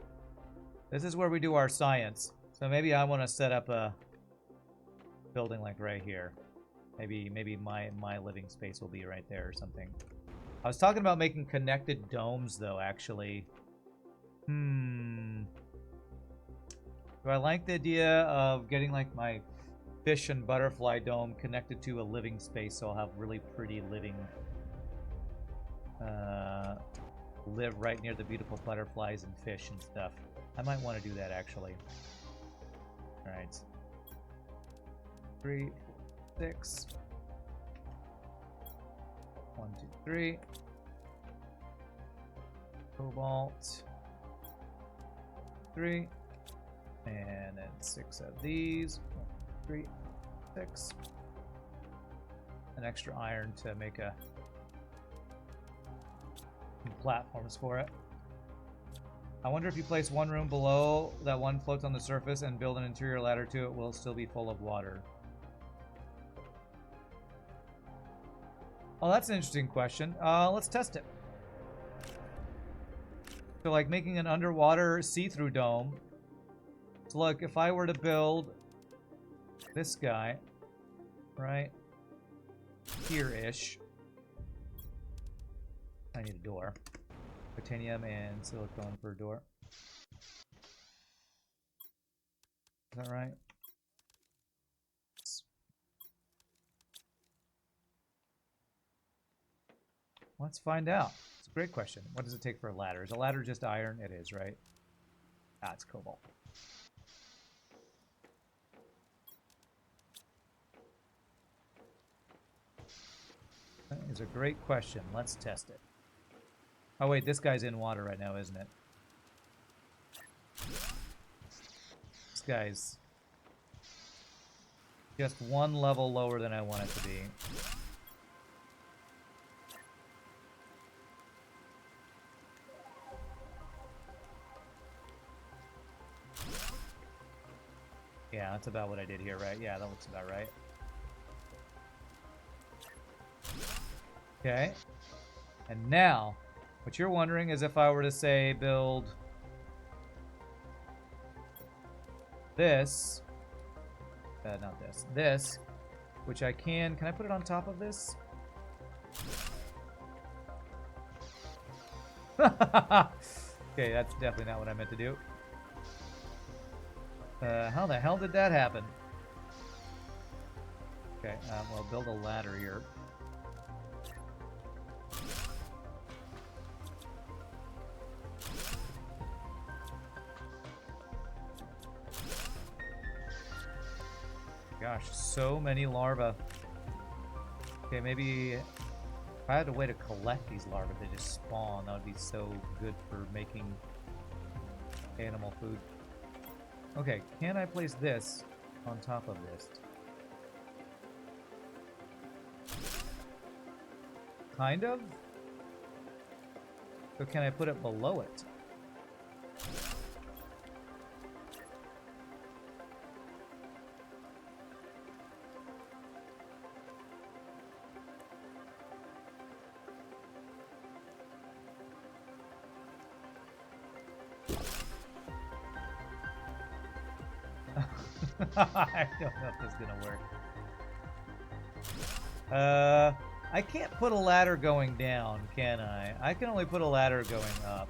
This is where we do our science. So maybe I want to set up a building like right here. Maybe my living space will be right there or something. I was talking about making connected domes though, actually. Do I like the idea of getting like my fish and butterfly dome connected to a living space so I'll have really pretty living live right near the beautiful butterflies and fish and stuff. I might want to do that actually. Alright. 3, 6. 1, 2, 3. Cobalt. 3. And then 6 of these. 1, 3, 6. An extra iron to make a platforms for it. I wonder if you place one room below that one floats on the surface and build an interior ladder to it, will it still be full of water? Oh, that's an interesting question. Let's test it. So like making an underwater see-through dome. So look, if I were to build this guy, right here-ish. I need a door. Titanium and silicone for a door. Is that right? Let's find out. It's a great question. What does it take for a ladder? Is a ladder just iron? It is, right? Ah, it's cobalt. That is a great question. Let's test it. Oh wait, this guy's in water right now, isn't it? This guy's just one level lower than I want it to be. Yeah, that's about what I did here, right? Yeah, that looks about right. Okay. And now, what you're wondering is if I were to say build this, not this, this, which I can I put it on top of this? Okay, that's definitely not what I meant to do. How the hell did that happen? Okay, well, build a ladder here. Gosh, so many larvae. Okay, maybe if I had a way to collect these larvae, they just spawn. That would be so good for making animal food. Okay, can I place this on top of this? Kind of? So can I put it below it? I don't know if this is gonna work. I can't put a ladder going down, can I? I can only put a ladder going up.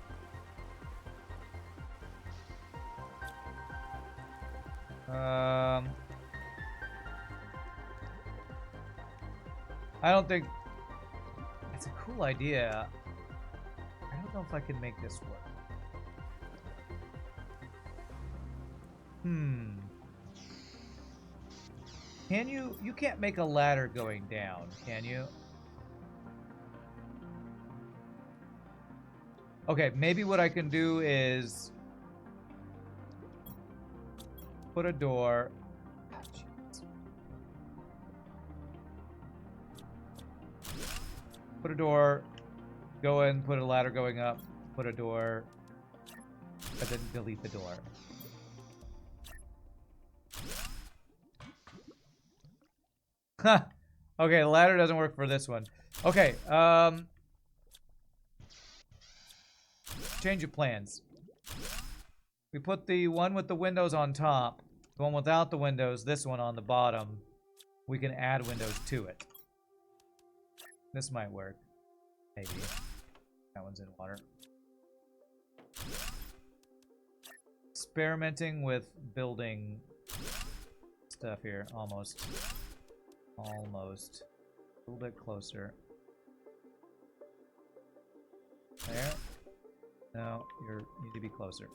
I don't think it's a cool idea. I don't know if I can make this work. Can you? You can't make a ladder going down, can you? Okay, maybe what I can do is put a door. Put a door, go in, put a ladder going up, put a door, and then delete the door. Huh. Okay, the ladder doesn't work for this one. Okay, change of plans. We put the one with the windows on top, the one without the windows, this one on the bottom. We can add windows to it. This might work. Maybe. That one's in water. Experimenting with building stuff here. Almost. Almost. A little bit closer. There. No, you need to be closer.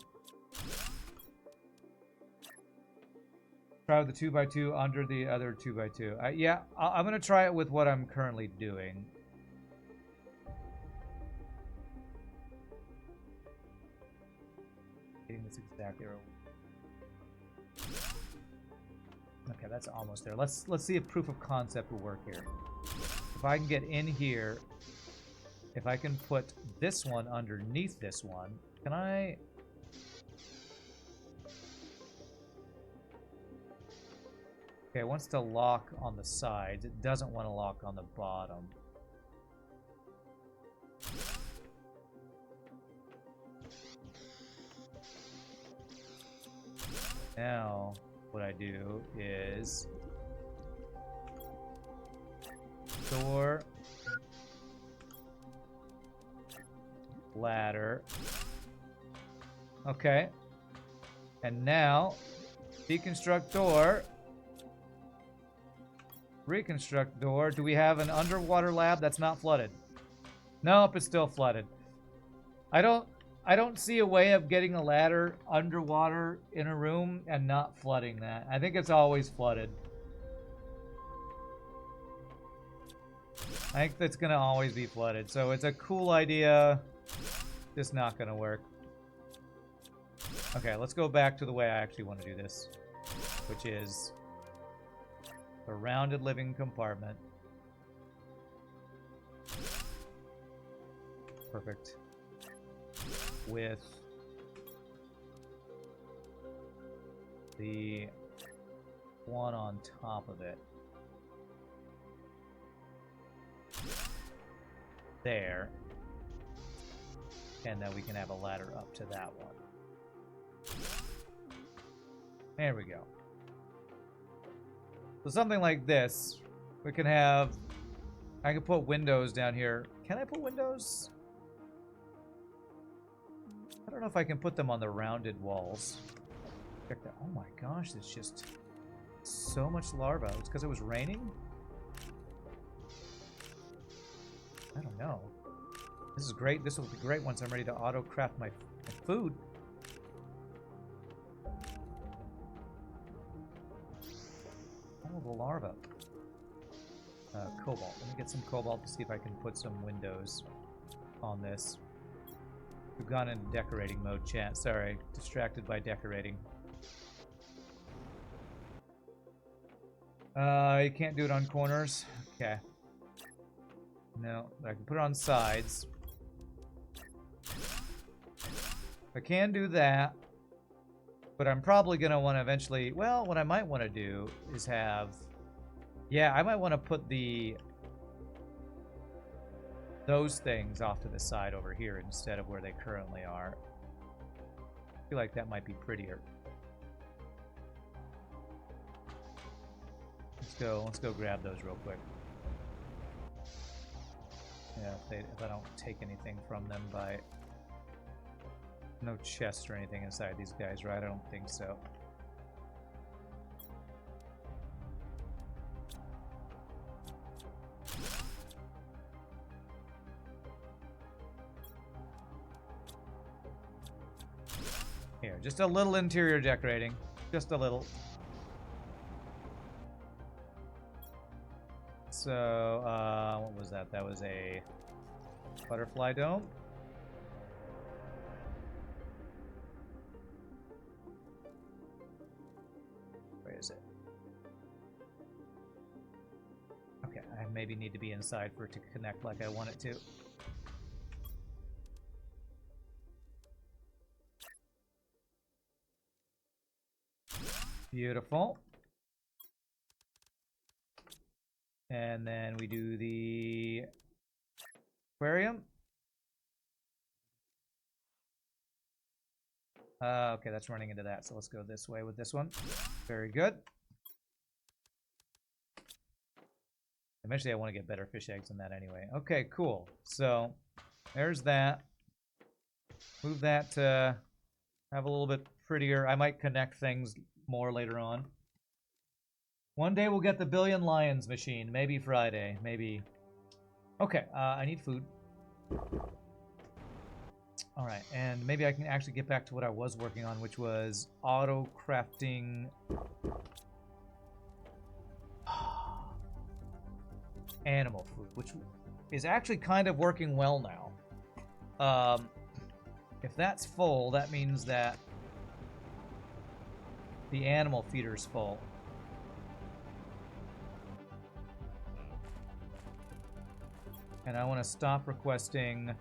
Try with the 2x2 under the other 2x2. Yeah, I'm going to try it with what I'm currently doing. Getting this exactly right. Okay, that's almost there. Let's see if proof of concept will work here. If I can get in here, if I can put this one underneath this one, can I... Okay, it wants to lock on the sides. It doesn't want to lock on the bottom. Now, what I do is door, ladder. Okay. And now, deconstruct door. Reconstruct door. Do we have an underwater lab that's not flooded? Nope, it's still flooded. I don't see a way of getting a ladder underwater in a room and not flooding that. I think it's always flooded. I think that's gonna always be flooded. So it's a cool idea, just not gonna work. Okay, let's go back to the way I actually want to do this, which is a rounded living compartment. Perfect. With the one on top of it. There. And then we can have a ladder up to that one. There we go. So something like this, we can have... I can put windows down here. Can I put windows? I don't know if I can put them on the rounded walls. Check that. Oh my gosh, it's just so much larva. It's because it was raining? I don't know. This is great. This will be great once I'm ready to auto-craft my food. Oh, the larva. Cobalt. Let me get some cobalt to see if I can put some windows on this. We've gone into decorating mode, chat. Sorry, distracted by decorating. You can't do it on corners? Okay. No, but I can put it on sides. I can do that, but I'm probably going to want to eventually... Well, what I might want to do is have... Yeah, I might want to put those things off to the side over here instead of where they currently are. I feel like that might be prettier. Let's go grab those real quick. Yeah, if I don't take anything from them by... No chests or anything inside these guys, right? I don't think so. Here, just a little interior decorating. Just a little. So, what was that? That was a butterfly dome. Where is it? Okay, I maybe need to be inside for it to connect like I want it to. Beautiful. And then we do the aquarium. Okay, that's running into that, so let's go this way with this one. Very good. Eventually I want to get better fish eggs than that anyway. Okay, cool. So, there's that. Move that to have a little bit prettier. I might connect things more later on. One day we'll get the Billion Lions machine. Maybe Friday. Maybe. Okay, I need food. Alright, and maybe I can actually get back to what I was working on, which was auto-crafting animal food, which is actually kind of working well now. If that's full, that means that the animal feeder's full. And I want to stop requesting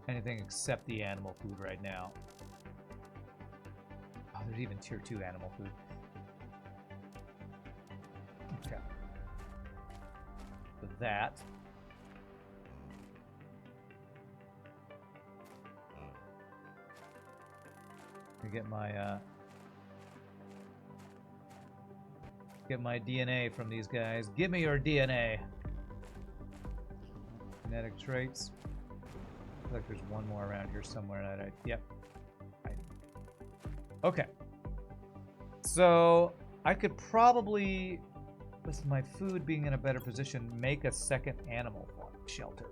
anything except the animal food right now. Oh, there's even tier 2 animal food. Okay. So that. Get my DNA from these guys. Give me your DNA. Genetic traits. I feel like there's one more around here somewhere that yep. Okay. So I could probably, with my food being in a better position, make a second animal farm shelter.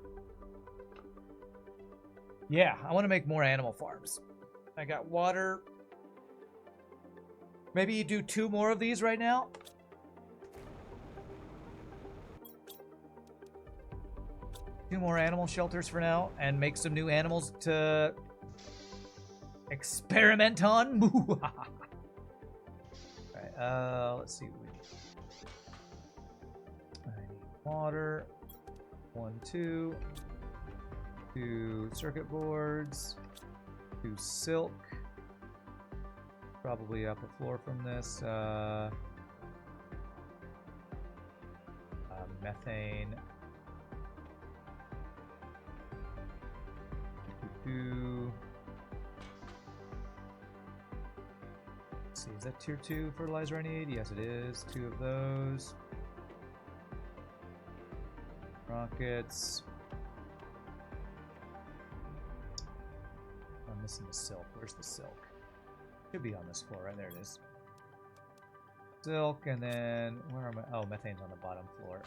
Yeah, I want to make more animal farms. I got water. Maybe you do 2 more of these right now? Two more animal shelters for now, and make some new animals to experiment on. Alright, let's see. I need water. 1, 2. 2 circuit boards. 2 silk. Probably up a floor from this. Methane. Let's see, is that tier 2 fertilizer I need? Yes, it is. 2 of those. Rockets. I'm missing the silk. Where's the silk? Should be on this floor, right? There it is. Silk, and then where am I? Oh, methane's on the bottom floor.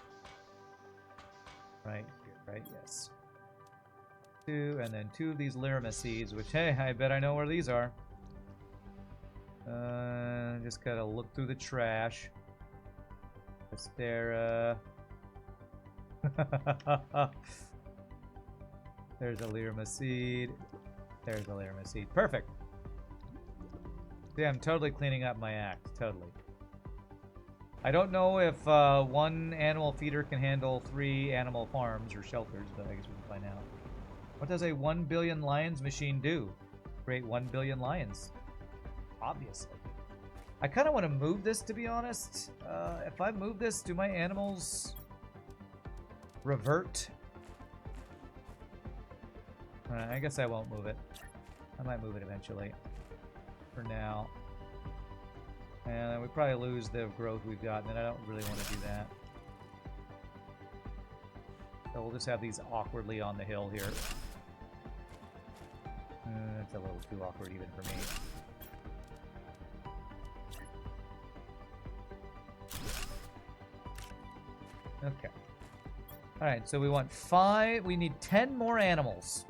Right here, right? Yes. 2, and then 2 of these Lirima seeds, which, hey, I bet I know where these are. Just gotta look through the trash. Astera. There's a Lirima seed. There's a Lirima seed. Perfect. Yeah, I'm totally cleaning up my act. Totally. I don't know if 1 animal feeder can handle 3 animal farms or shelters, but I guess we can find out. What does a 1 billion lions machine do? Create 1 billion lions. Obviously. I kind of want to move this, to be honest. If I move this, do my animals revert? I guess I won't move it. I might move it eventually. For now. And we probably lose the growth we've got, and I don't really want to do that. So we'll just have these awkwardly on the hill here. That's a little too awkward even for me. Okay. Alright, so we want 5. We need 10 more animals.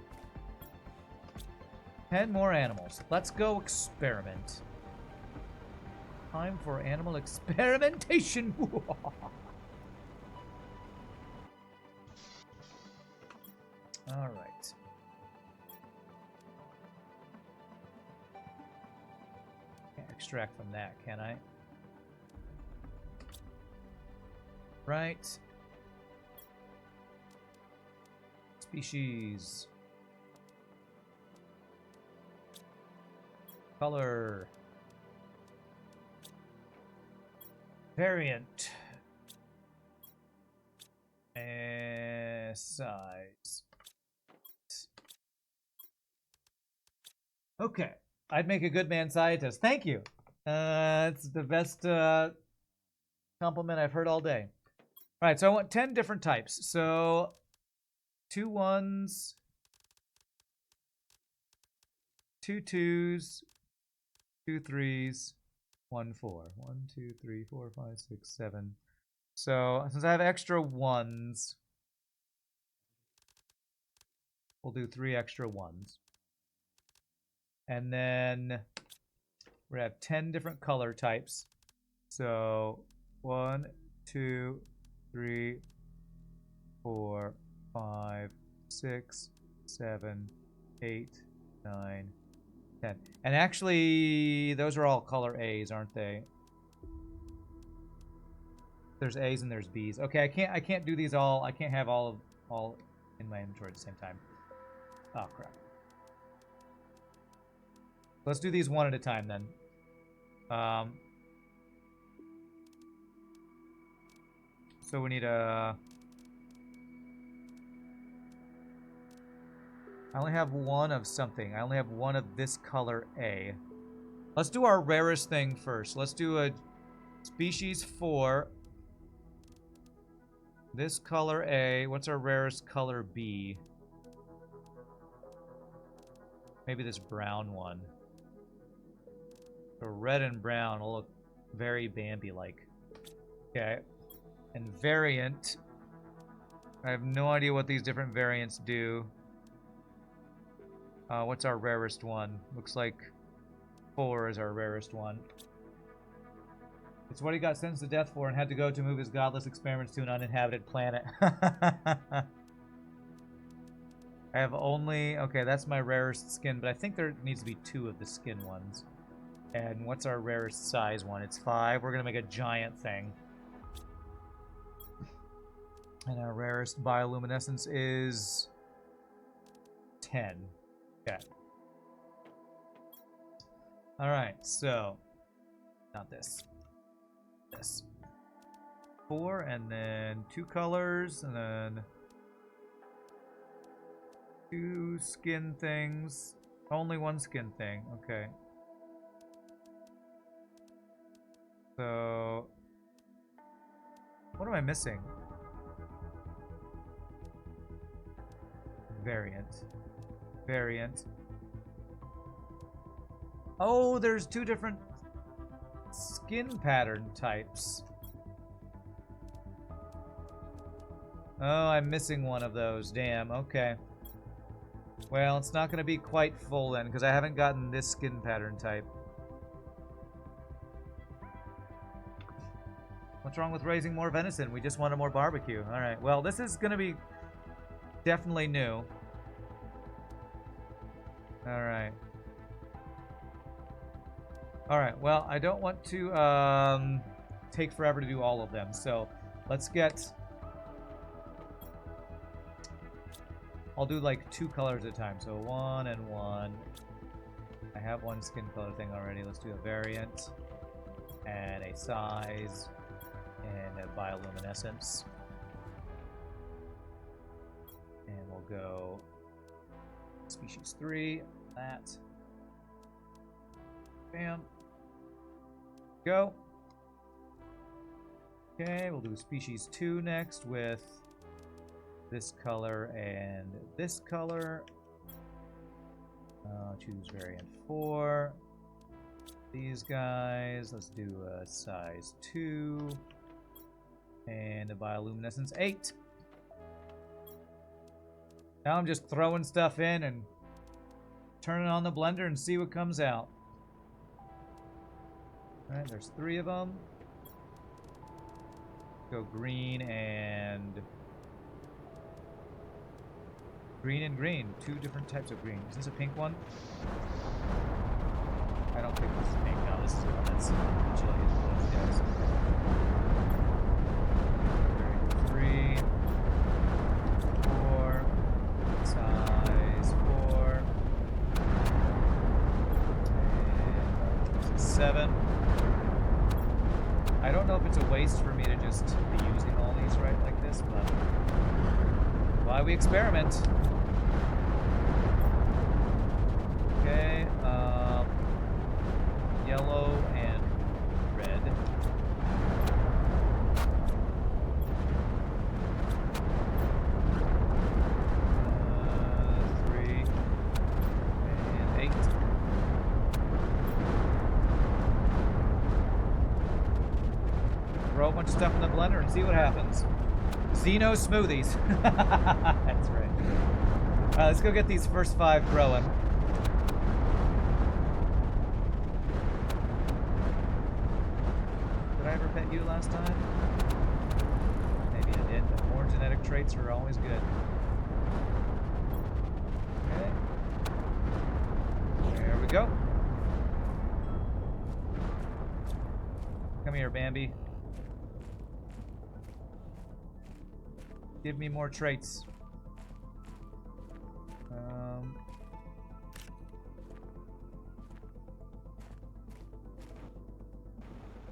10 more animals. Let's go experiment. Time for animal experimentation. All right. Can't extract from that, can I? Right. Species. Color. Variant. And size. Okay. I'd make a good man scientist. Thank you. It's the best compliment I've heard all day. All right, so I want 10 different types. So 2 1s, 2 2s, 2 3s, 1 4. 1 2 3 4 5 6 7. So since I have extra 1s, we'll do 3 extra 1s. And then we have 10 different color types. So 1, 2, 3, 4, 5, 6, 7, 8, 9, 10. And actually, those are all color A's, aren't they? There's A's and there's B's. Okay, I can't do these all. I can't have all in my inventory at the same time. Oh crap. Let's do these one at a time then. So we need a... I only have one of something. I only have one of this color A. Let's do our rarest thing first. Let's do a species 4. This color A. What's our rarest color B? Maybe this brown one. So red and brown will look very Bambi-like. Okay. And variant. I have no idea what these different variants do. What's our rarest one? Looks like 4 is our rarest one. It's what he got sentenced to death for and had to go to move his godless experiments to an uninhabited planet. I have only... Okay, that's my rarest skin, but I think there needs to be 2 of the skin ones. And what's our rarest size one? It's 5. We're going to make a giant thing. And our rarest bioluminescence is 10. Okay. Alright, so not this. This. 4 and then 2 colors and then 2 skin things. Only 1 skin thing. Okay. So what am I missing? Variant. Variant. Oh, there's 2 different skin pattern types. Oh, I'm missing one of those. Damn, okay. Well, it's not going to be quite full then, because I haven't gotten this skin pattern type. What's wrong with raising more venison? We just wanted more barbecue. Alright, well, this is going to be definitely new. Alright. Alright, well, I don't want to take forever to do all of them, so let's get... I'll do like 2 colors at a time, so 1 and 1. I have 1 skin color thing already. Let's do a variant, and a size, and a bioluminescence. And we'll go species 3, that. Bam. Go. Okay, we'll do species 2 next with this color and this color. Choose variant 4. These guys. Let's do a size 2. And a bioluminescence 8. Now I'm just throwing stuff in and turning on the blender and see what comes out. Alright, there's 3 of them. Go green and... Green and green. 2 different types of green. Is this a pink one? I don't think this is pink. No, this is the one that's chili. Yes. 3, 4, size 4, and 7. I don't know if it's a waste for me to just be using all these right like this, but why we experiment. Okay, yellow and red. 3 and 8. Throw a bunch of stuff in the blender and see what happens. Xeno smoothies. That's right. Alright, let's go get these first 5 growing. Did I ever pet you last time? traits are always good. Okay. There we go. Come here, Bambi. Give me more traits.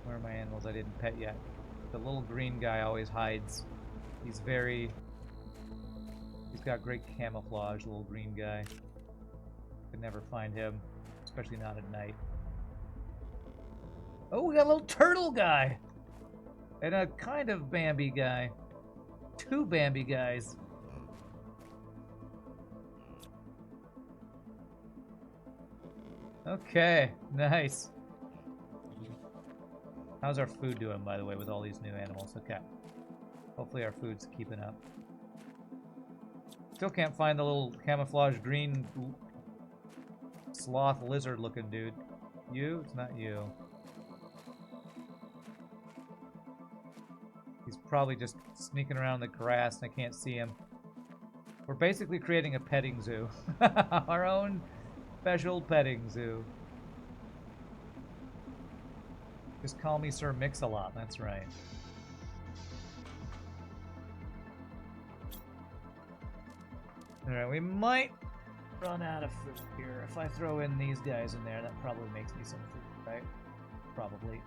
Where are my animals I didn't pet yet? The little green guy always hides. He's got great camouflage, the little green guy. Could never find him, especially not at night. Oh, we got a little turtle guy! And a kind of Bambi guy. Two Bambi guys. Okay, nice. How's our food doing, by the way, with all these new animals? Okay. Hopefully our food's keeping up. Still can't find the little camouflage green sloth lizard looking dude. You? It's not you. He's probably just sneaking around the grass and I can't see him. We're basically creating a petting zoo. Our own special petting zoo. Just call me Sir Mix-a-Lot, that's right. Alright, we might run out of food here. If I throw in these guys in there, that probably makes me some food, right? Probably.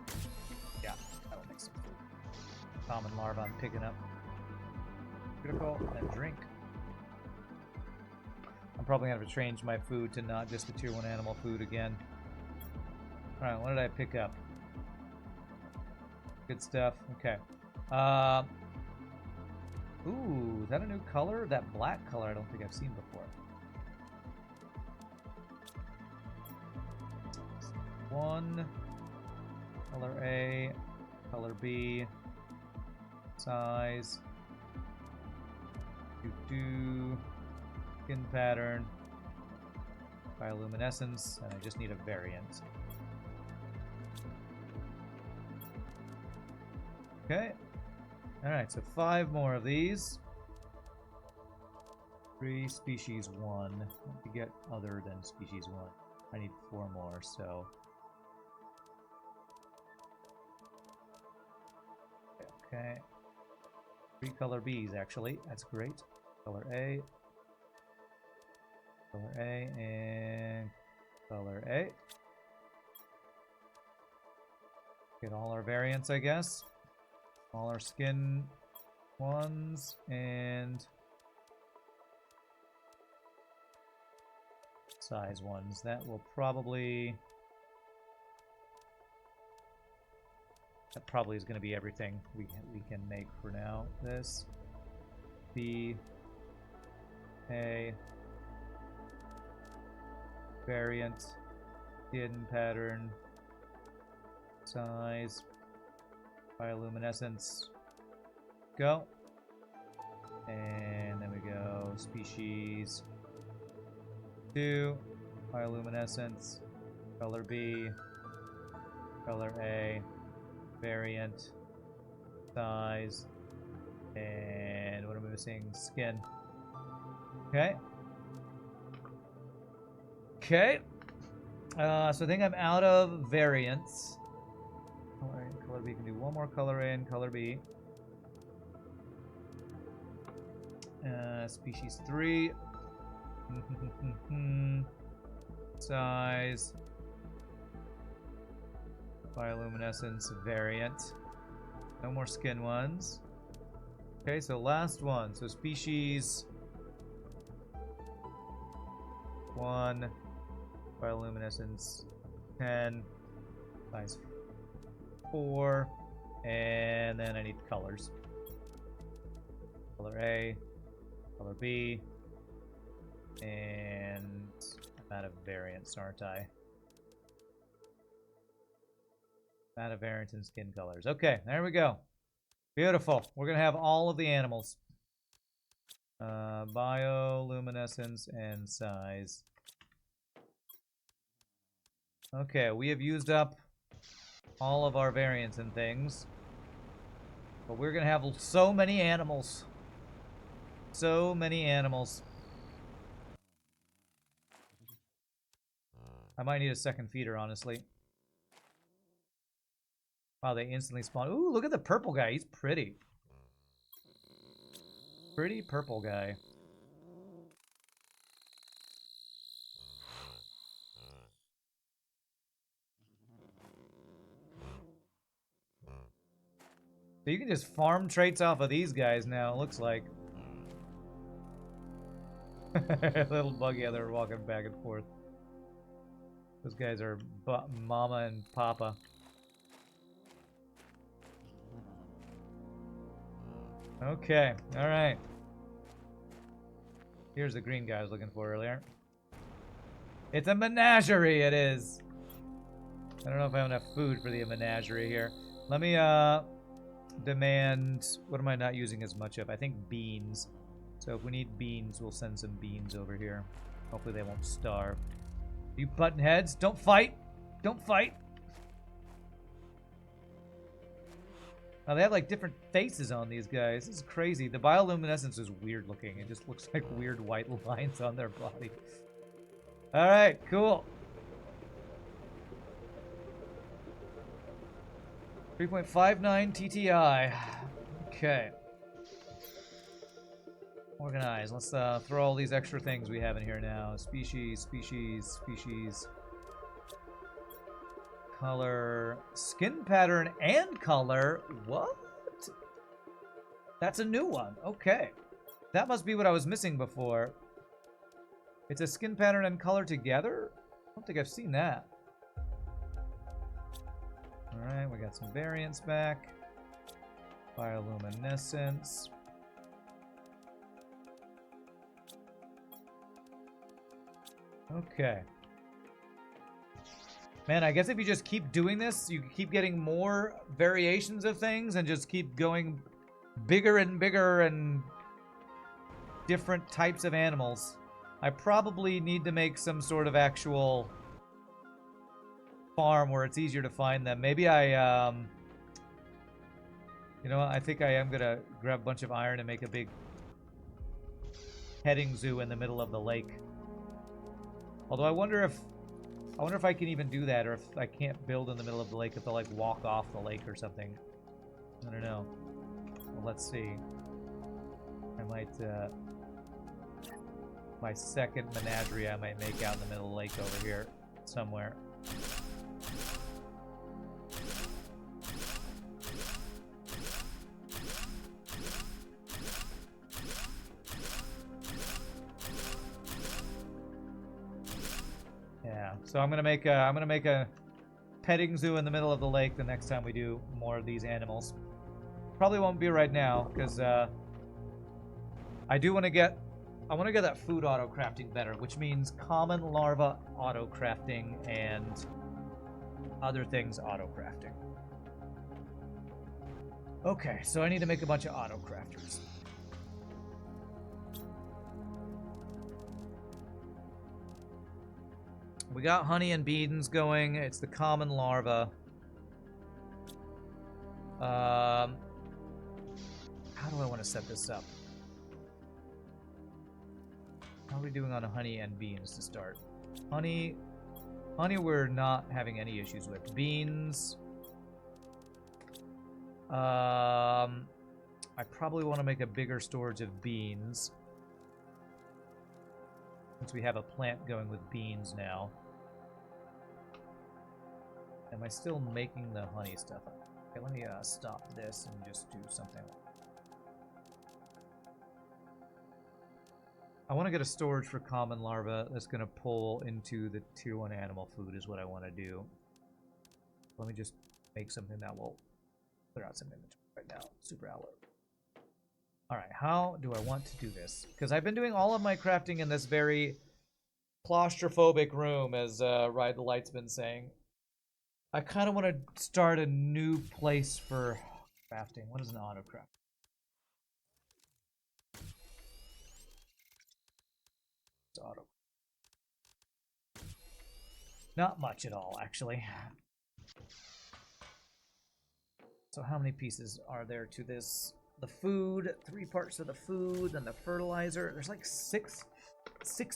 Yeah, that'll make some food. Common larva I'm picking up. Critical, and drink. I'm probably gonna have to change my food to not just the tier 1 animal food again. Alright, what did I pick up? Good stuff. Okay. Ooh, is that a new color? That black color I don't think I've seen before. One. Color A. Color B. Size. Skin pattern. Bioluminescence. And I just need a variant. Okay. Alright, so 5 more of these. 3 species 1. What to get other than species 1? I need 4 more, so. Okay. 3 color Bs actually. That's great. Color A. Color A and color A. Get all our variants, I guess. All our skin ones and size ones. That will probably... That probably is going to be everything we can make for now. This. B. A. Variant. Skin pattern. Size. Bioluminescence. Go. And then we go species 2. Bioluminescence. Color B. Color A. Variant. Size. And what am I missing? Skin. Okay. Okay. So I think I'm out of variants. Color B, can do one more color A and color B. Species 3. Size. Bioluminescence variant. No more skin ones. Okay, so last one. So species 1. Bioluminescence 10. Size 4, and then I need colors. Color A, color B, and I'm out of variants, aren't I? Out of variants and skin colors. Okay, there we go. Beautiful. We're gonna have all of the animals. Bioluminescence and size. Okay, we have used up all of our variants and things. But we're gonna have so many animals. So many animals. I might need a second feeder, honestly. Wow, they instantly spawn. Ooh, look at the purple guy. He's pretty. Pretty purple guy. So you can just farm traits off of these guys now, it looks like. Little buggy, yeah, they're walking back and forth. Those guys are Mama and Papa. Okay, alright. Here's the green guy I was looking for earlier. It's a menagerie, it is. I don't know if I have enough food for the menagerie here. Let me, demand... What am I not using as much of? I think beans. So if we need beans, we'll send some beans over here. Hopefully they won't starve. You button heads, don't fight! Don't fight! Now they have like different faces on these guys. This is crazy. The bioluminescence is weird looking. It just looks like weird white lines on their body. Alright, cool. 3.59 TTI. Okay. Organize. Let's throw all these extra things we have in here now. Species, species, species. Color. Skin pattern and color. What? That's a new one. Okay. That must be what I was missing before. It's a skin pattern and color together? I don't think I've seen that. Alright, we got some variants back. Bioluminescence. Okay. Man, I guess if you just keep doing this, you keep getting more variations of things and just keep going bigger and different types of animals. I probably need to make some sort of actual farm where it's easier to find them. Maybe I, you know what? I think I am gonna grab a bunch of iron and make a big petting zoo in the middle of the lake. Although I wonder if I can even do that, or if I can't build in the middle of the lake, if they'll like walk off the lake or something. I don't know. Well, let's see. I might, my second menagerie I might make out in the middle of the lake over here somewhere. Yeah, so I'm gonna make a petting zoo in the middle of the lake the next time we do more of these animals. Probably won't be right now because I want to get that food auto crafting better, which means common larva auto crafting and other things auto crafting. Okay, so I need to make a bunch of auto crafters. We got honey and beans going. It's the common larva. How do I want to set this up? How are we doing on honey and beans to start? Honey we're not having any issues with. Beans. I probably want to make a bigger storage of beans. Since we have a plant going with beans now. Am I still making the honey stuff? Okay, let me stop this and just do something. I want to get a storage for common larva that's going to pull into the tier 1 animal food is what I want to do. Let me just make something that will clear out some inventory right now. Super alert. Alright, how do I want to do this? Because I've been doing all of my crafting in this very claustrophobic room, as Ride the Light's been saying. I kind of want to start a new place for crafting. What is an auto craft? It's auto. Not much at all, actually. So how many pieces are there to this the food, 3 parts of the food, then the fertilizer. There's like 6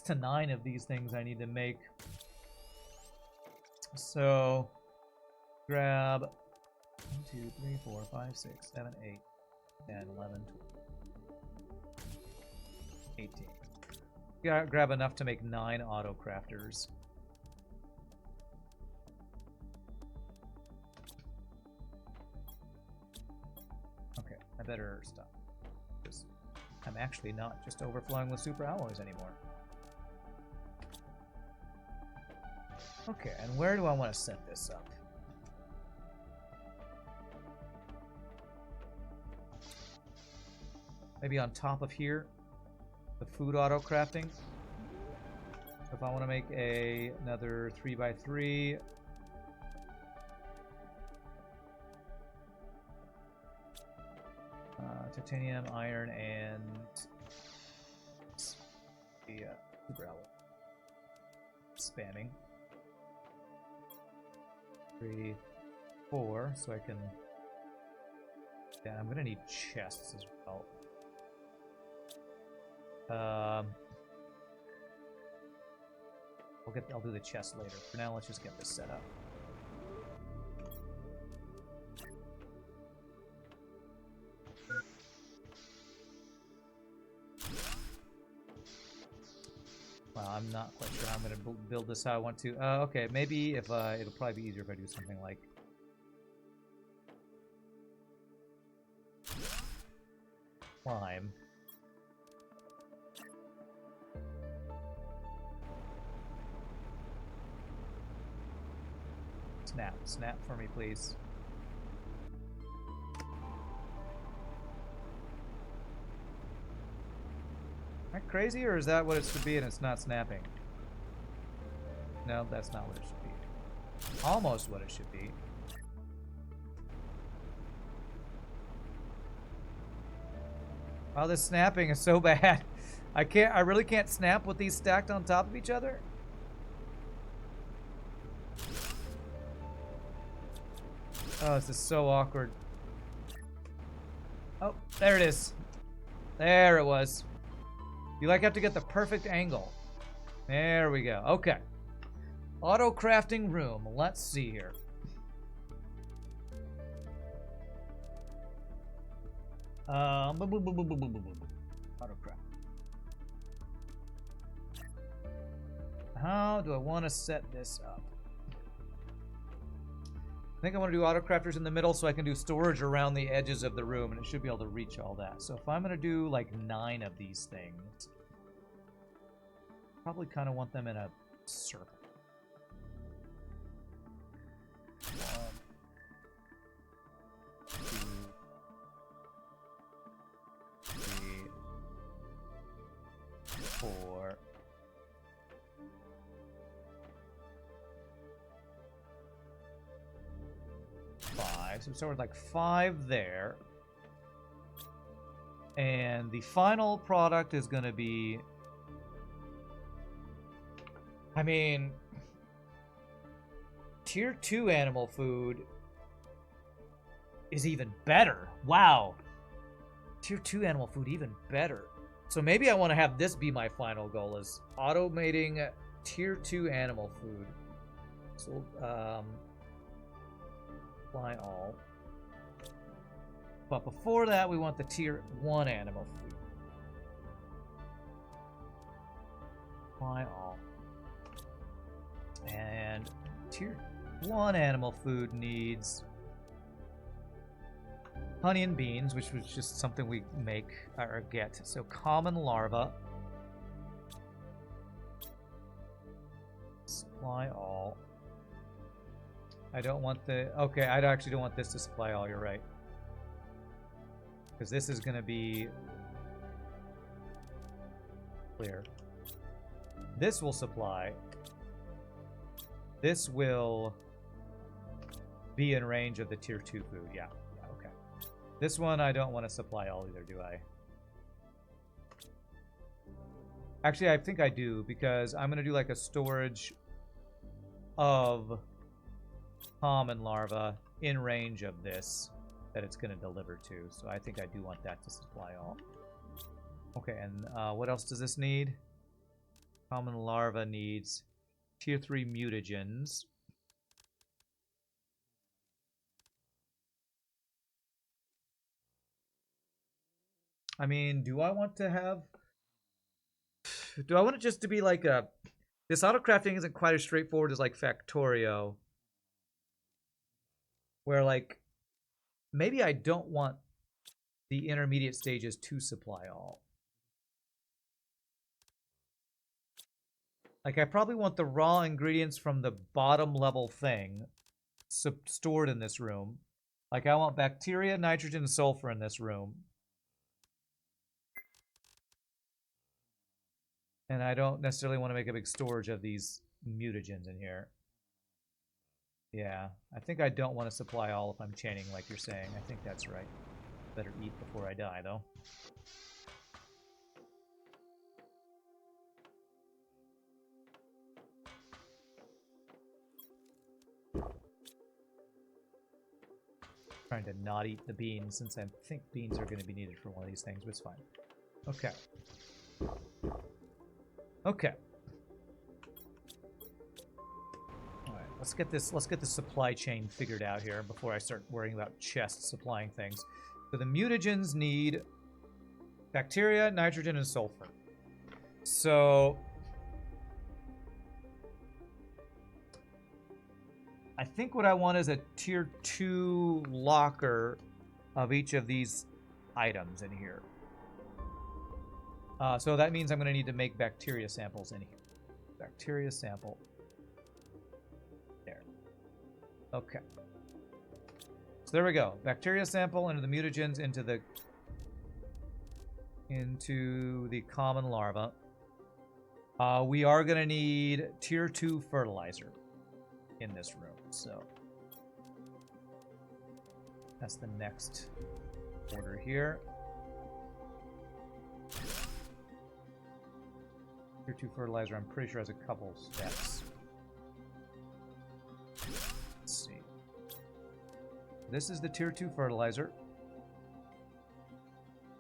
to 9 of these things I need to make. So grab 1, 2, 3, 4, 5, 6, 7, 8, 10, 11, 12, 18. Grab enough to make 9 auto crafters. Okay, I better stop. Because I'm actually not just overflowing with super alloys anymore. Okay, and where do I want to set this up? Maybe on top of here, the food auto crafting. So if I want to make another 3x3, titanium, iron, and the super alloy. Spamming. 3, 4, so I can. Yeah, I'm gonna need chests as well. I'll do the chest later. For now, let's just get this set up. Well, I'm not quite sure how I'm going to build this how I want to. Okay, maybe if it'll probably be easier if I do something like climb. Snap for me, please. Am I crazy, or is that what it should be and it's not snapping? No, that's not what it should be. Almost what it should be. Wow, this snapping is so bad. I really can't snap with these stacked on top of each other. Oh, this is so awkward. Oh, there it is. There it was. You have to get the perfect angle. There we go. Okay. Auto crafting room. Let's see here. Auto craft. How do I want to set this up? I think I want to do auto crafters in the middle so I can do storage around the edges of the room, and it should be able to reach all that. So if I'm going to do like 9 of these things, probably kind of want them in a circle. 1, 2, 3, 4. 5. So start with like 5 there. And the final product is going to be... I mean... Tier 2 animal food is even better. Wow. Tier 2 animal food even better. So maybe I want to have this be my final goal, is automating Tier 2 animal food. So, apply all. But before that, we want the Tier 1 animal food. Apply all. And Tier 1 animal food needs honey and beans, which was just something we make or get. So common larva. Supply all. I don't want the... Okay, I actually don't want this to supply all, you're right. Because this is going to be... clear. This will supply. This will be in range of the Tier 2 food. Yeah, okay. This one I don't want to supply all either, do I? Actually, I think I do, because I'm going to do like a storage of common larva in range of this. that it's going to deliver to. So I think I do want that to supply all. Okay, and what else does this need? Common larva needs tier 3 mutagens. I mean, do I want to have... Do I want it just to be like a... This auto-crafting isn't quite as straightforward as like Factorio. Where like... Maybe I don't want the intermediate stages to supply all. Like, I probably want the raw ingredients from the bottom level thing stored in this room. Like, I want bacteria, nitrogen, and sulfur in this room. And I don't necessarily want to make a big storage of these mutagens in here. Yeah, I think I don't want to supply all if I'm chaining like you're saying. I think that's right. Better eat before I die, though. Trying to not eat the beans since I think beans are going to be needed for one of these things, but it's fine. Okay. Okay. Alright, let's get the supply chain figured out here before I start worrying about chests supplying things. So the mutagens need bacteria, nitrogen, and sulfur. So I think what I want is a tier 2 locker of each of these items in here. So that means I'm going to need to make bacteria samples in here. Bacteria sample. There. Okay. So there we go. Bacteria sample into the mutagens into the common larva. We are going to need tier 2 fertilizer in this room. So that's the next order here. Tier 2 fertilizer, I'm pretty sure has a couple steps. Let's see. This is the tier 2 fertilizer,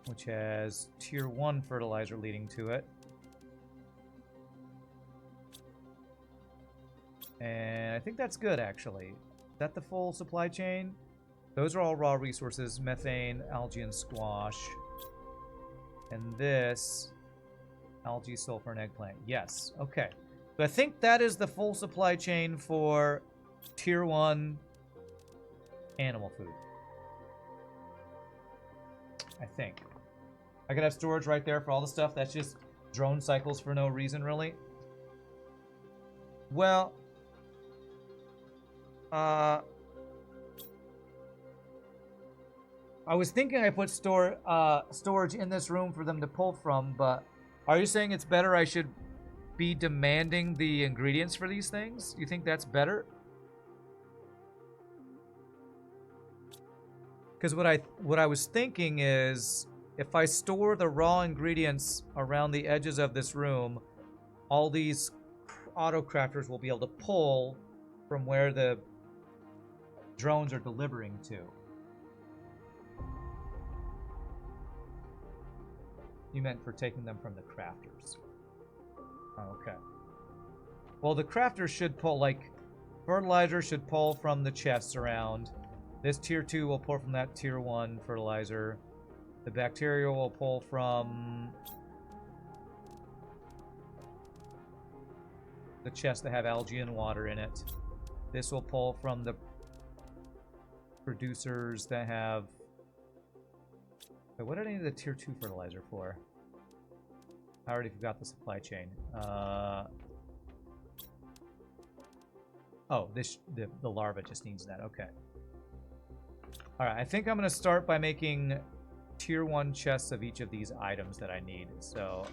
which has tier 1 fertilizer leading to it. And I think that's good, actually. Is that the full supply chain? Those are all raw resources. Methane, algae, and squash. And this... algae, sulfur, and eggplant. Yes. Okay. So I think that is the full supply chain for tier 1 animal food. I think. I could have storage right there for all the stuff. That's just drone cycles for no reason, really. Well... I was thinking I put storage in this room for them to pull from, but are you saying it's better I should be demanding the ingredients for these things? You think that's better? Because what I was thinking is, if I store the raw ingredients around the edges of this room, all these auto crafters will be able to pull from where the drones are delivering to. You meant for taking them from the crafters. Oh, okay. Well, the crafters should pull, like, fertilizer should pull from the chests around. This tier 2 will pull from that tier 1 fertilizer. The bacteria will pull from the chests that have algae and water in it. This will pull from the producers that have... Wait, what did I need the tier 2 fertilizer for? I already forgot the supply chain. Oh, the larva just needs that. Okay. Alright, I think I'm going to start by making tier 1 chests of each of these items that I need. So...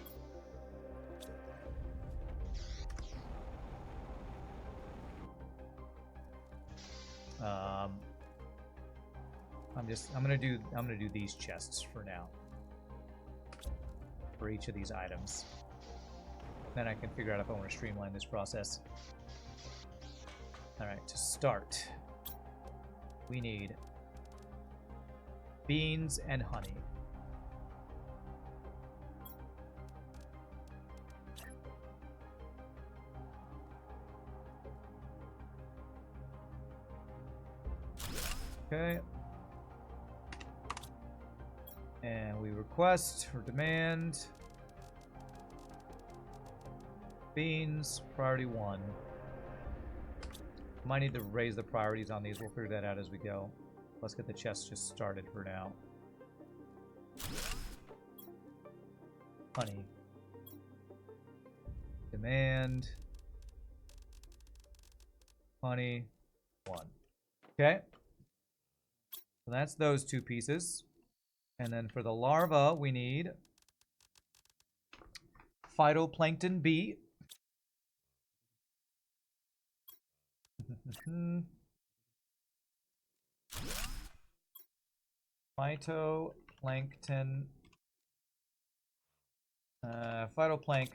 I'm gonna do these chests for now. For each of these items. Then I can figure out if I want to streamline this process. Alright, to start, we need beans, and honey. Okay. And we request or demand beans, priority 1. Might need to raise the priorities on these. We'll figure that out as we go. Let's get the chest just started for now. Honey. Demand. Honey. 1. Okay. So that's those 2 pieces. And then for the larva, we need phytoplankton B. Phytoplankton. Phytoplank.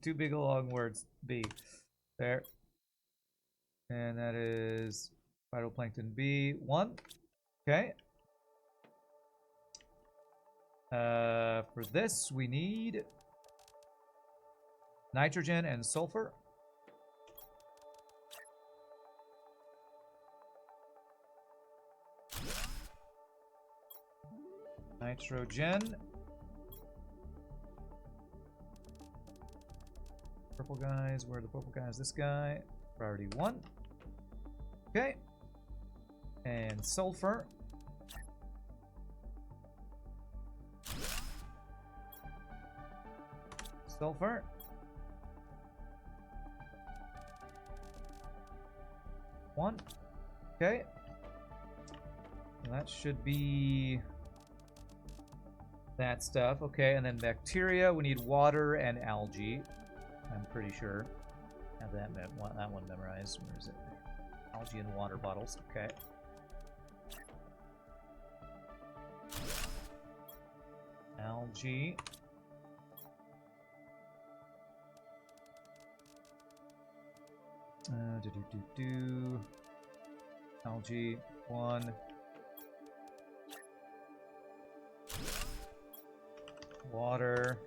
2 big long words. B. There. And that is phytoplankton B1. Okay. For this, we need nitrogen and sulfur. Nitrogen. Purple guys. Where are the purple guys? This guy. Priority 1. Okay. And sulfur. Sulfur. One. Okay. And that should be that stuff. Okay, and then bacteria. We need water and algae. I'm pretty sure. Have that one memorized. Where is it? Algae and water bottles. Okay. Algae. Algae 1. Water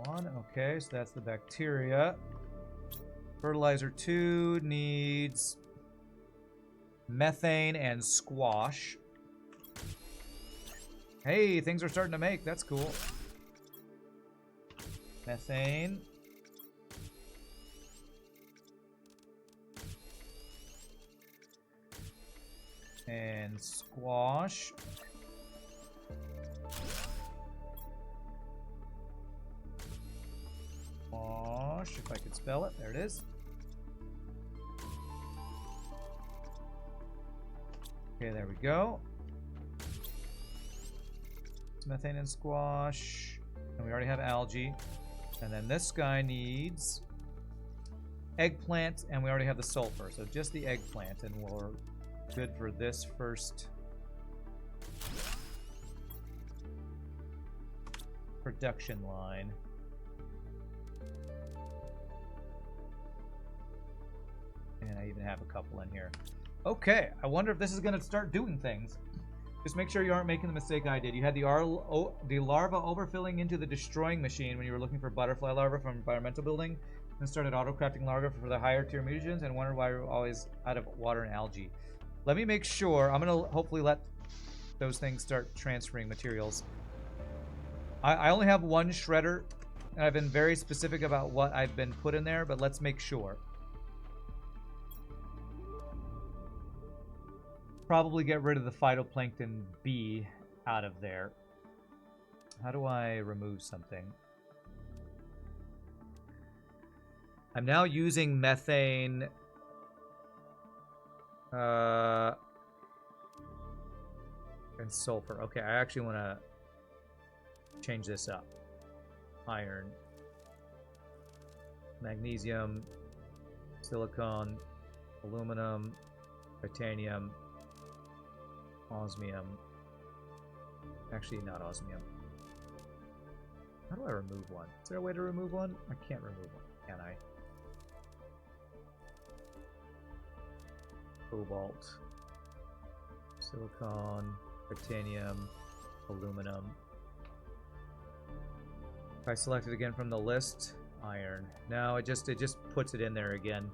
1. Okay, so that's the bacteria. Fertilizer 2 needs methane and squash. Hey, things are starting to make. That's cool. Methane. And squash. Squash, if I could spell it. There it is. Okay, there we go. It's methane and squash. And we already have algae. And then this guy needs eggplant, and we already have the sulfur. So just the eggplant, and we're good for this first production line. And I even have a couple in here. Okay, I wonder if this is going to start doing things. Just make sure you aren't making the mistake I did. You had the larva overfilling into the destroying machine when you were looking for butterfly larvae from environmental building, and started auto-crafting larvae for the higher tier mutagens, and wondered why we were always out of water and algae. Let me make sure. I'm going to hopefully let those things start transferring materials. I only have one shredder, and I've been very specific about what I've been put in there, but let's make sure. Probably get rid of the phytoplankton B out of there. How do I remove something? I'm now using methane and sulfur. Okay, I actually want to change this up. Iron, magnesium, silicon, aluminum, titanium, osmium. Actually, not osmium. How do I remove one? Is there a way to remove one? I can't remove one, can I? cobalt, silicon, titanium, aluminum. If I select it again from the list, iron. No, it just puts it in there again.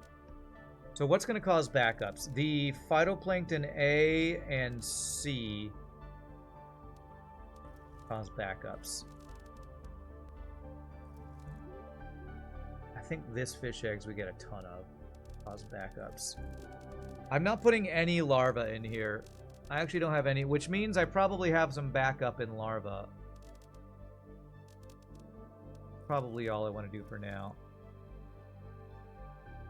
So what's going to cause backups? The phytoplankton A and C cause backups. I think this fish eggs we get a ton of cause backups. I'm not putting any larvae in here. I actually don't have any, which means I probably have some backup in larvae. Probably all I want to do for now.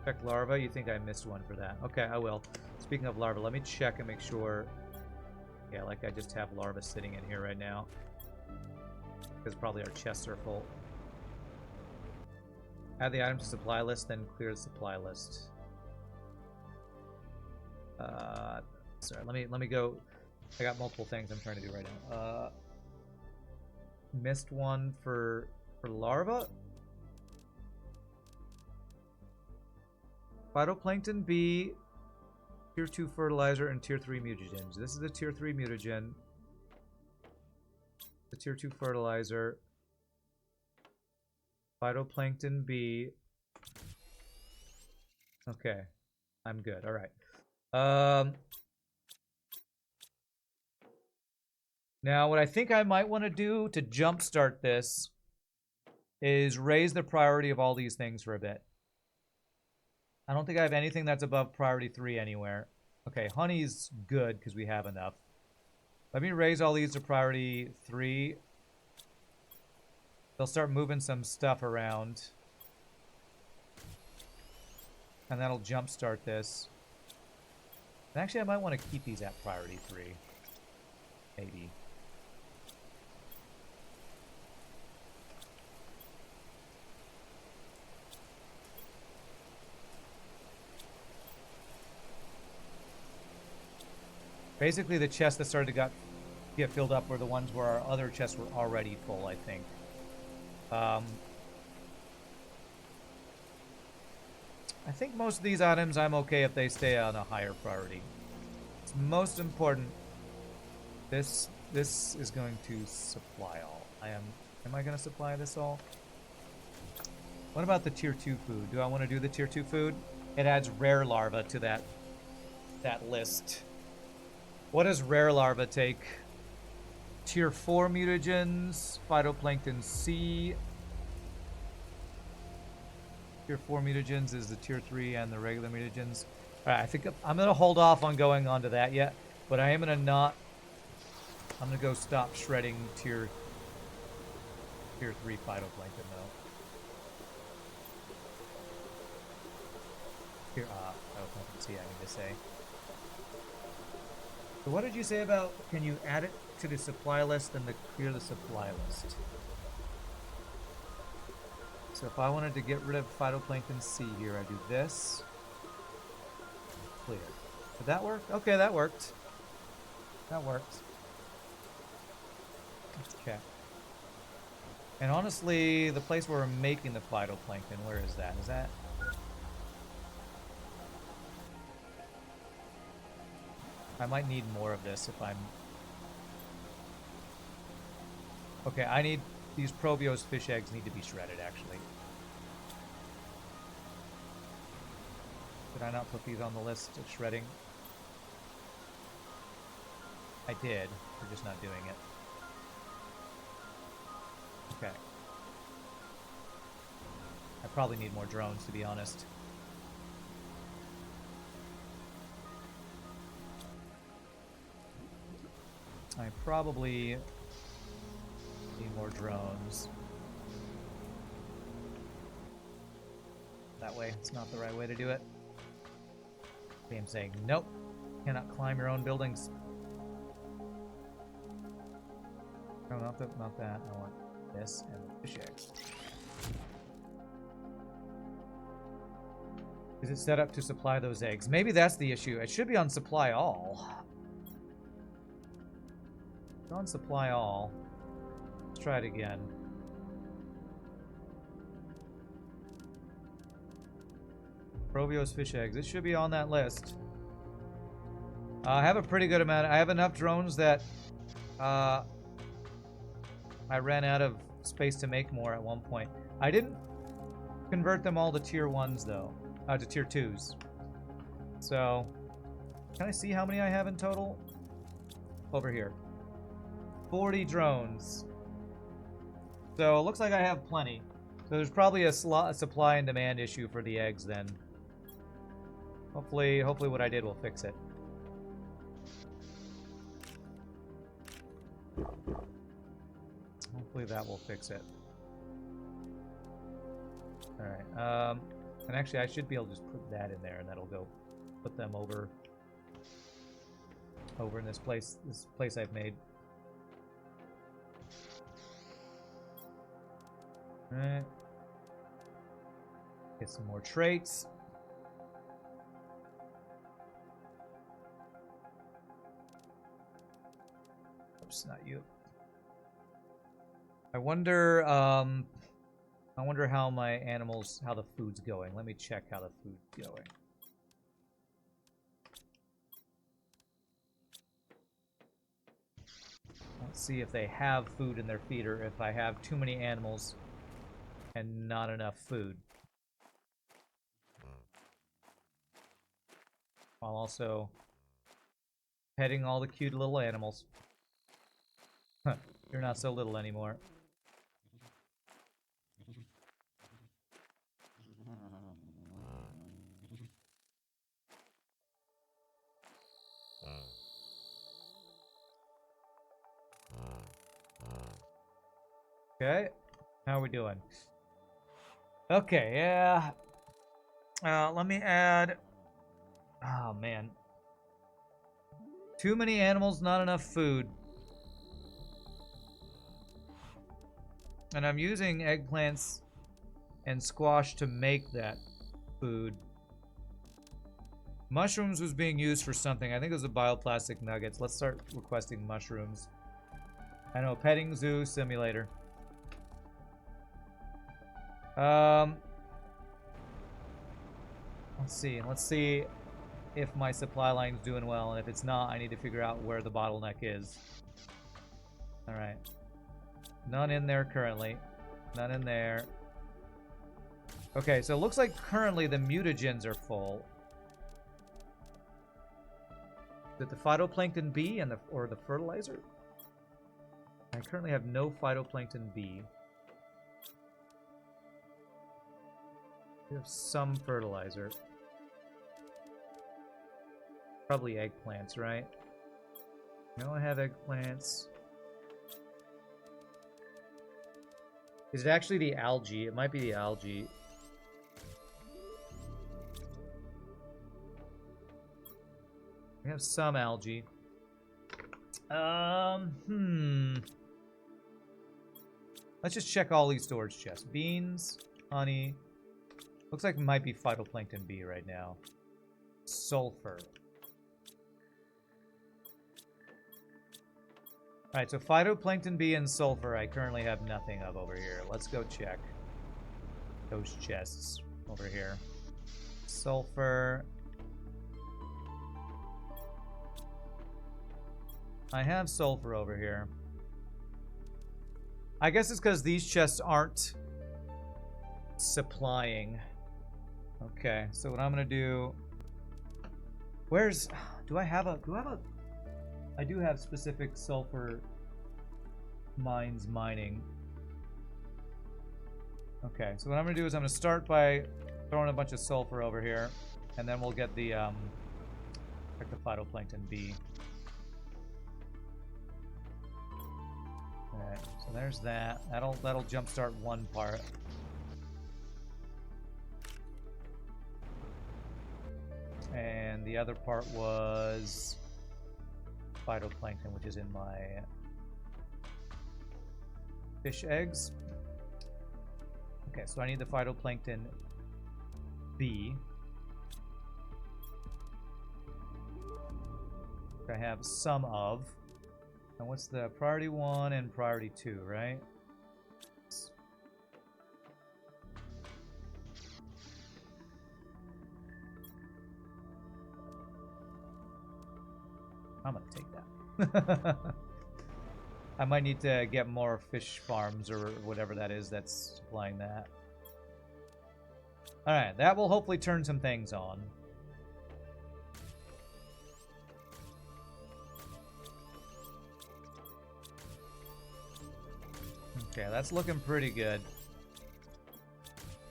Check larva. You think I missed one for that? Okay, I will. Speaking of larva, let me check and make sure. Yeah, like I just have larva sitting in here right now. Because probably our chests are full. Add the items to supply list, then clear the supply list. Sorry, let me go. I got multiple things I'm trying to do right now. Missed one for larva. Phytoplankton B, Tier 2 fertilizer, and Tier 3 mutagens. This is the Tier 3 mutagen. The Tier 2 fertilizer. Phytoplankton B. Okay. I'm good. Alright. Now, what I think I might want to do to jumpstart this is raise the priority of all these things for a bit. I don't think I have anything that's above priority 3 anywhere. Okay, honey's good because we have enough. Let me raise all these to priority 3. They'll start moving some stuff around. And that'll jumpstart this. And actually, I might want to keep these at priority 3. Maybe. Basically, the chests that started to get filled up were the ones where our other chests were already full, I think. I think most of these items I'm okay if they stay on a higher priority. It's most important. This is going to supply all. Am I going to supply this all? What about the tier 2 food? Do I want to do the tier 2 food? It adds rare larva to that list. What does rare larva take? Tier 4 mutagens, phytoplankton C. Tier 4 mutagens is the tier 3 and the regular mutagens. Alright, I think I'm going to hold off on going on to that yet, but I am going to not... I'm going to go stop shredding tier 3 phytoplankton though. Here, phytoplankton C, I need to say. So what did you say about, can you add it to the supply list and clear the supply list? So if I wanted to get rid of phytoplankton C here, I do this. Clear. Did that work? Okay, that worked. That worked. Okay. And honestly, the place where we're making the phytoplankton, where is that? Is that... I might need more of this if I'm... Okay, I need... These Probios fish eggs need to be shredded, actually. Did I not put these on the list of shredding? I did. We're just not doing it. Okay. I probably need more drones, to be honest. I probably need more drones. That way, it's not the right way to do it. I'm saying, nope, cannot climb your own buildings. No, not that. I want this and the fish eggs. Is it set up to supply those eggs? Maybe that's the issue. It should be on supply all. It's on supply all. Let's try it again. Probios fish eggs. It should be on that list. I have a pretty good amount. I have enough drones that I ran out of space to make more at one point. I didn't convert them all to tier 1s though, to tier 2s. So, can I see how many I have in total? Over here. 40 drones. So, it looks like I have plenty. So there's probably a supply and demand issue for the eggs then. Hopefully what I did will fix it. Hopefully that will fix it. Alright, and actually I should be able to just put that in there and that'll go put them over in this place I've made. Alright. Get some more traits. Oops, not you. I wonder how my animals, how the food's going. Let me check how the food's going. Let's see if they have food in their feeder, if I have too many animals and not enough food. While also petting all the cute little animals. You're not so little anymore. Okay, how are we doing? Okay, yeah. Let me add... Oh, man. Too many animals, not enough food. And I'm using eggplants and squash to make that food. Mushrooms was being used for something. I think it was the bioplastic nuggets. Let's start requesting mushrooms. I know, petting zoo simulator. Let's see if my supply line's doing well, and if it's not, I need to figure out where the bottleneck is. Alright. None in there currently. None in there. Okay, so it looks like currently the mutagens are full. Is it the phytoplankton B and or the fertilizer? I currently have no phytoplankton B. We have some fertilizer. Probably eggplants, right? No, I have eggplants. Is it actually the algae? It might be the algae. We have some algae. Let's just check all these storage chests. Beans, honey. Looks like it might be phytoplankton B right now. Sulfur. Alright, so phytoplankton B and sulfur I currently have nothing of over here. Let's go check those chests over here. Sulfur. I have sulfur over here. I guess it's because these chests aren't supplying. Okay, so what I'm gonna do... Where's... I do have specific sulfur mines mining. Okay, so what I'm gonna do is I'm gonna start by throwing a bunch of sulfur over here, and then we'll get the phytoplankton B. Alright, so there's that. That'll jumpstart one part. And the other part was phytoplankton, which is in my fish eggs. Okay, so I need the phytoplankton B. I have some of. And what's the priority 1 and priority 2, right? I'm gonna take that. I might need to get more fish farms or whatever that is that's supplying that. Alright, that will hopefully turn some things on. Okay, that's looking pretty good.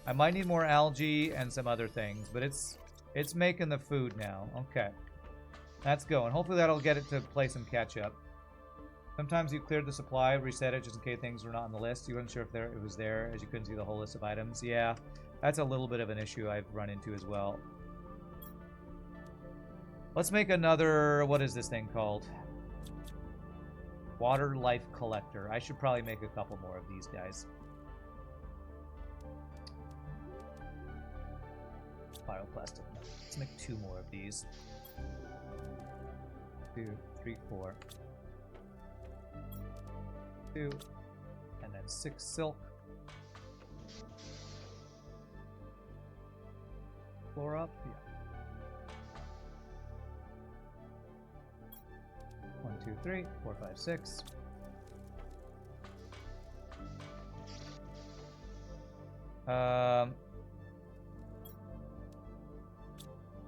I might need more algae and some other things, but it's making the food now. Okay. That's going. Hopefully that'll get it to play some catch up. Sometimes you cleared the supply, reset it just in case things were not on the list. You weren't sure if it was there, as you couldn't see the whole list of items. Yeah, that's a little bit of an issue I've run into as well. Let's make another, what is this thing called? Water Life Collector. I should probably make a couple more of these guys. Bioplastic. Let's make 2 more of these. 2, 3, 4. 2, and then 6 silk. Floor up, yeah. 1, 2, 3, 4, 5, 6.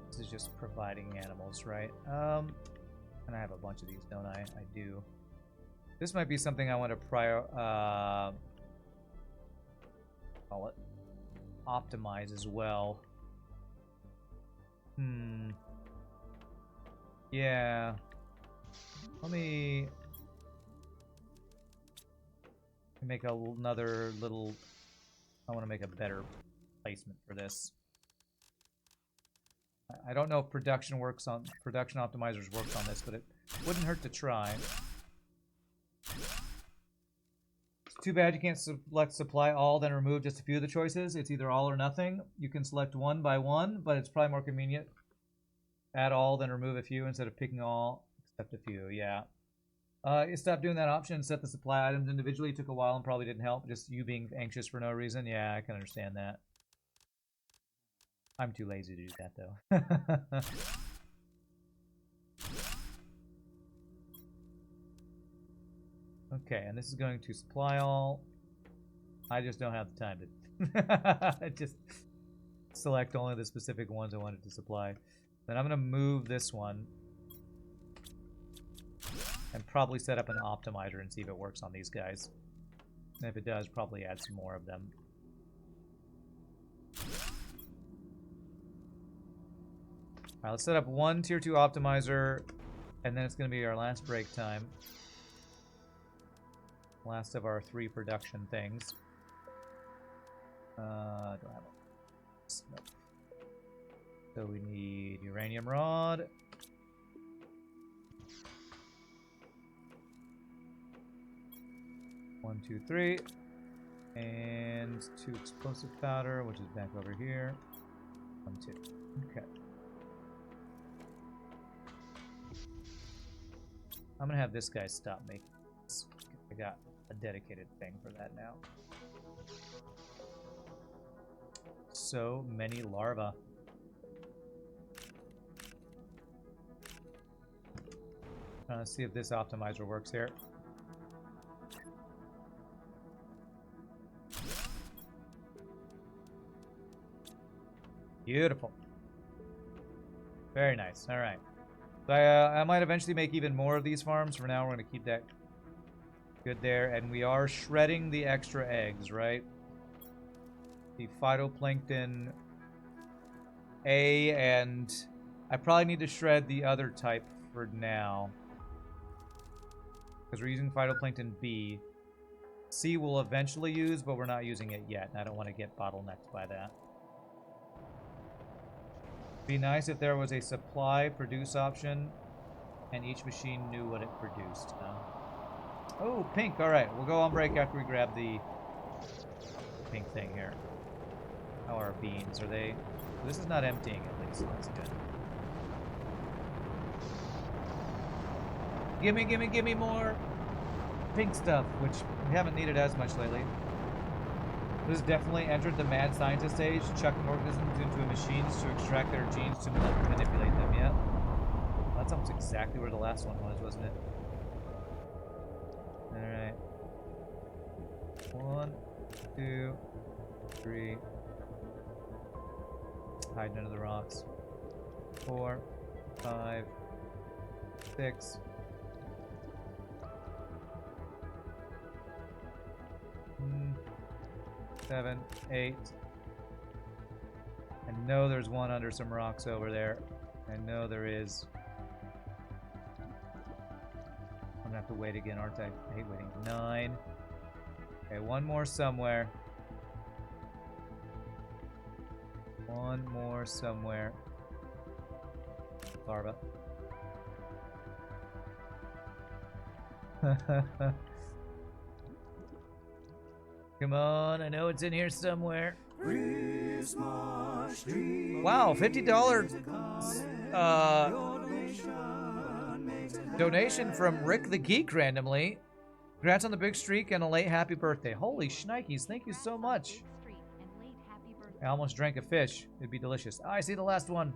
This is just providing animals, right? And I have a bunch of these, don't I? I do. This might be something I want to call it optimize as well. Yeah. Let me make another little. I want to make a better placement for this. I don't know if production optimizers works on this, but it wouldn't hurt to try. It's too bad you can't select supply all, then remove just a few of the choices. It's either all or nothing. You can select one by one, but it's probably more convenient. Add all, then remove a few instead of picking all, except a few. Yeah. You stopped doing that option and set the supply items individually. It took a while and probably didn't help. Just you being anxious for no reason. Yeah, I can understand that. I'm too lazy to do that, though. Okay, and this is going to supply all. I just don't have the time to just select only the specific ones I wanted to supply. Then I'm going to move this one and probably set up an optimizer and see if it works on these guys. And if it does, probably add some more of them. Alright, let's set up one tier 2 optimizer, and then it's going to be our last break time. Last of our 3 production things. Don't have it. Nope. So we need uranium rod. One, 2, 3. And 2 explosive powder, which is back over here. 1, 2. Okay. I'm gonna have this guy stop making this. I got a dedicated thing for that now. So many larvae. Let's see if this optimizer works here. Beautiful. Very nice. All right. So I might eventually make even more of these farms. For now, we're going to keep that good there. And we are shredding the extra eggs, right? The phytoplankton A, and I probably need to shred the other type for now. Because we're using phytoplankton B. C we'll eventually use, but we're not using it yet. And I don't want to get bottlenecked by that. Be nice if there was a supply produce option and each machine knew what it produced. Oh, pink. All right, we'll go on break after we grab the pink thing here. How are our beans? Are they? This is not emptying at least. That's good. Give me more pink stuff, which we haven't needed as much lately. This has definitely entered the mad scientist stage, chucking organisms into machines to extract their genes to manipulate them. Yeah, That's almost exactly where the last one was, wasn't it? Alright. 1, 2, 3. Hiding under the rocks. 4, 5, 6. 7, 8. I know there's one under some rocks over there. I know there is. I'm gonna have to wait again, aren't I? I hate waiting. 9. Okay, one more somewhere. One more somewhere. Larva. Come on, I know it's in here somewhere. Wow, $50 donation from Rick the Geek randomly. Congrats on the big streak and a late happy birthday. Holy shnikes, thank you so much. I almost drank a fish. It'd be delicious. Oh, I see the last one.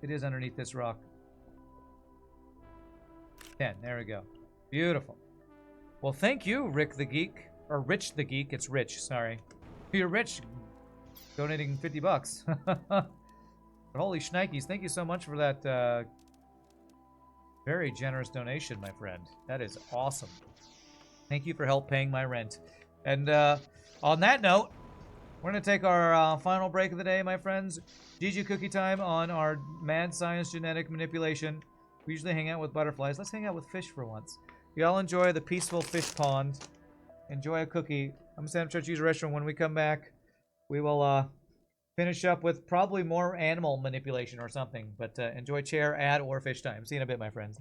It is underneath this rock. 10, there we go. Beautiful. Well, thank you, Rick the Geek. Or Rich the Geek. It's Rich, sorry. You're Rich, donating $50. Holy shnikes, thank you so much for that very generous donation, my friend. That is awesome. Thank you for help paying my rent. And on that note, we're going to take our final break of the day, my friends. GG Cookie time on our mad science genetic manipulation. We usually hang out with butterflies. Let's hang out with fish for once. We all enjoy the peaceful fish pond. Enjoy a cookie. I'm Sam Church User Restaurant. When we come back, we will finish up with probably more animal manipulation or something. But enjoy chair, ad, or fish time. See you in a bit, my friends.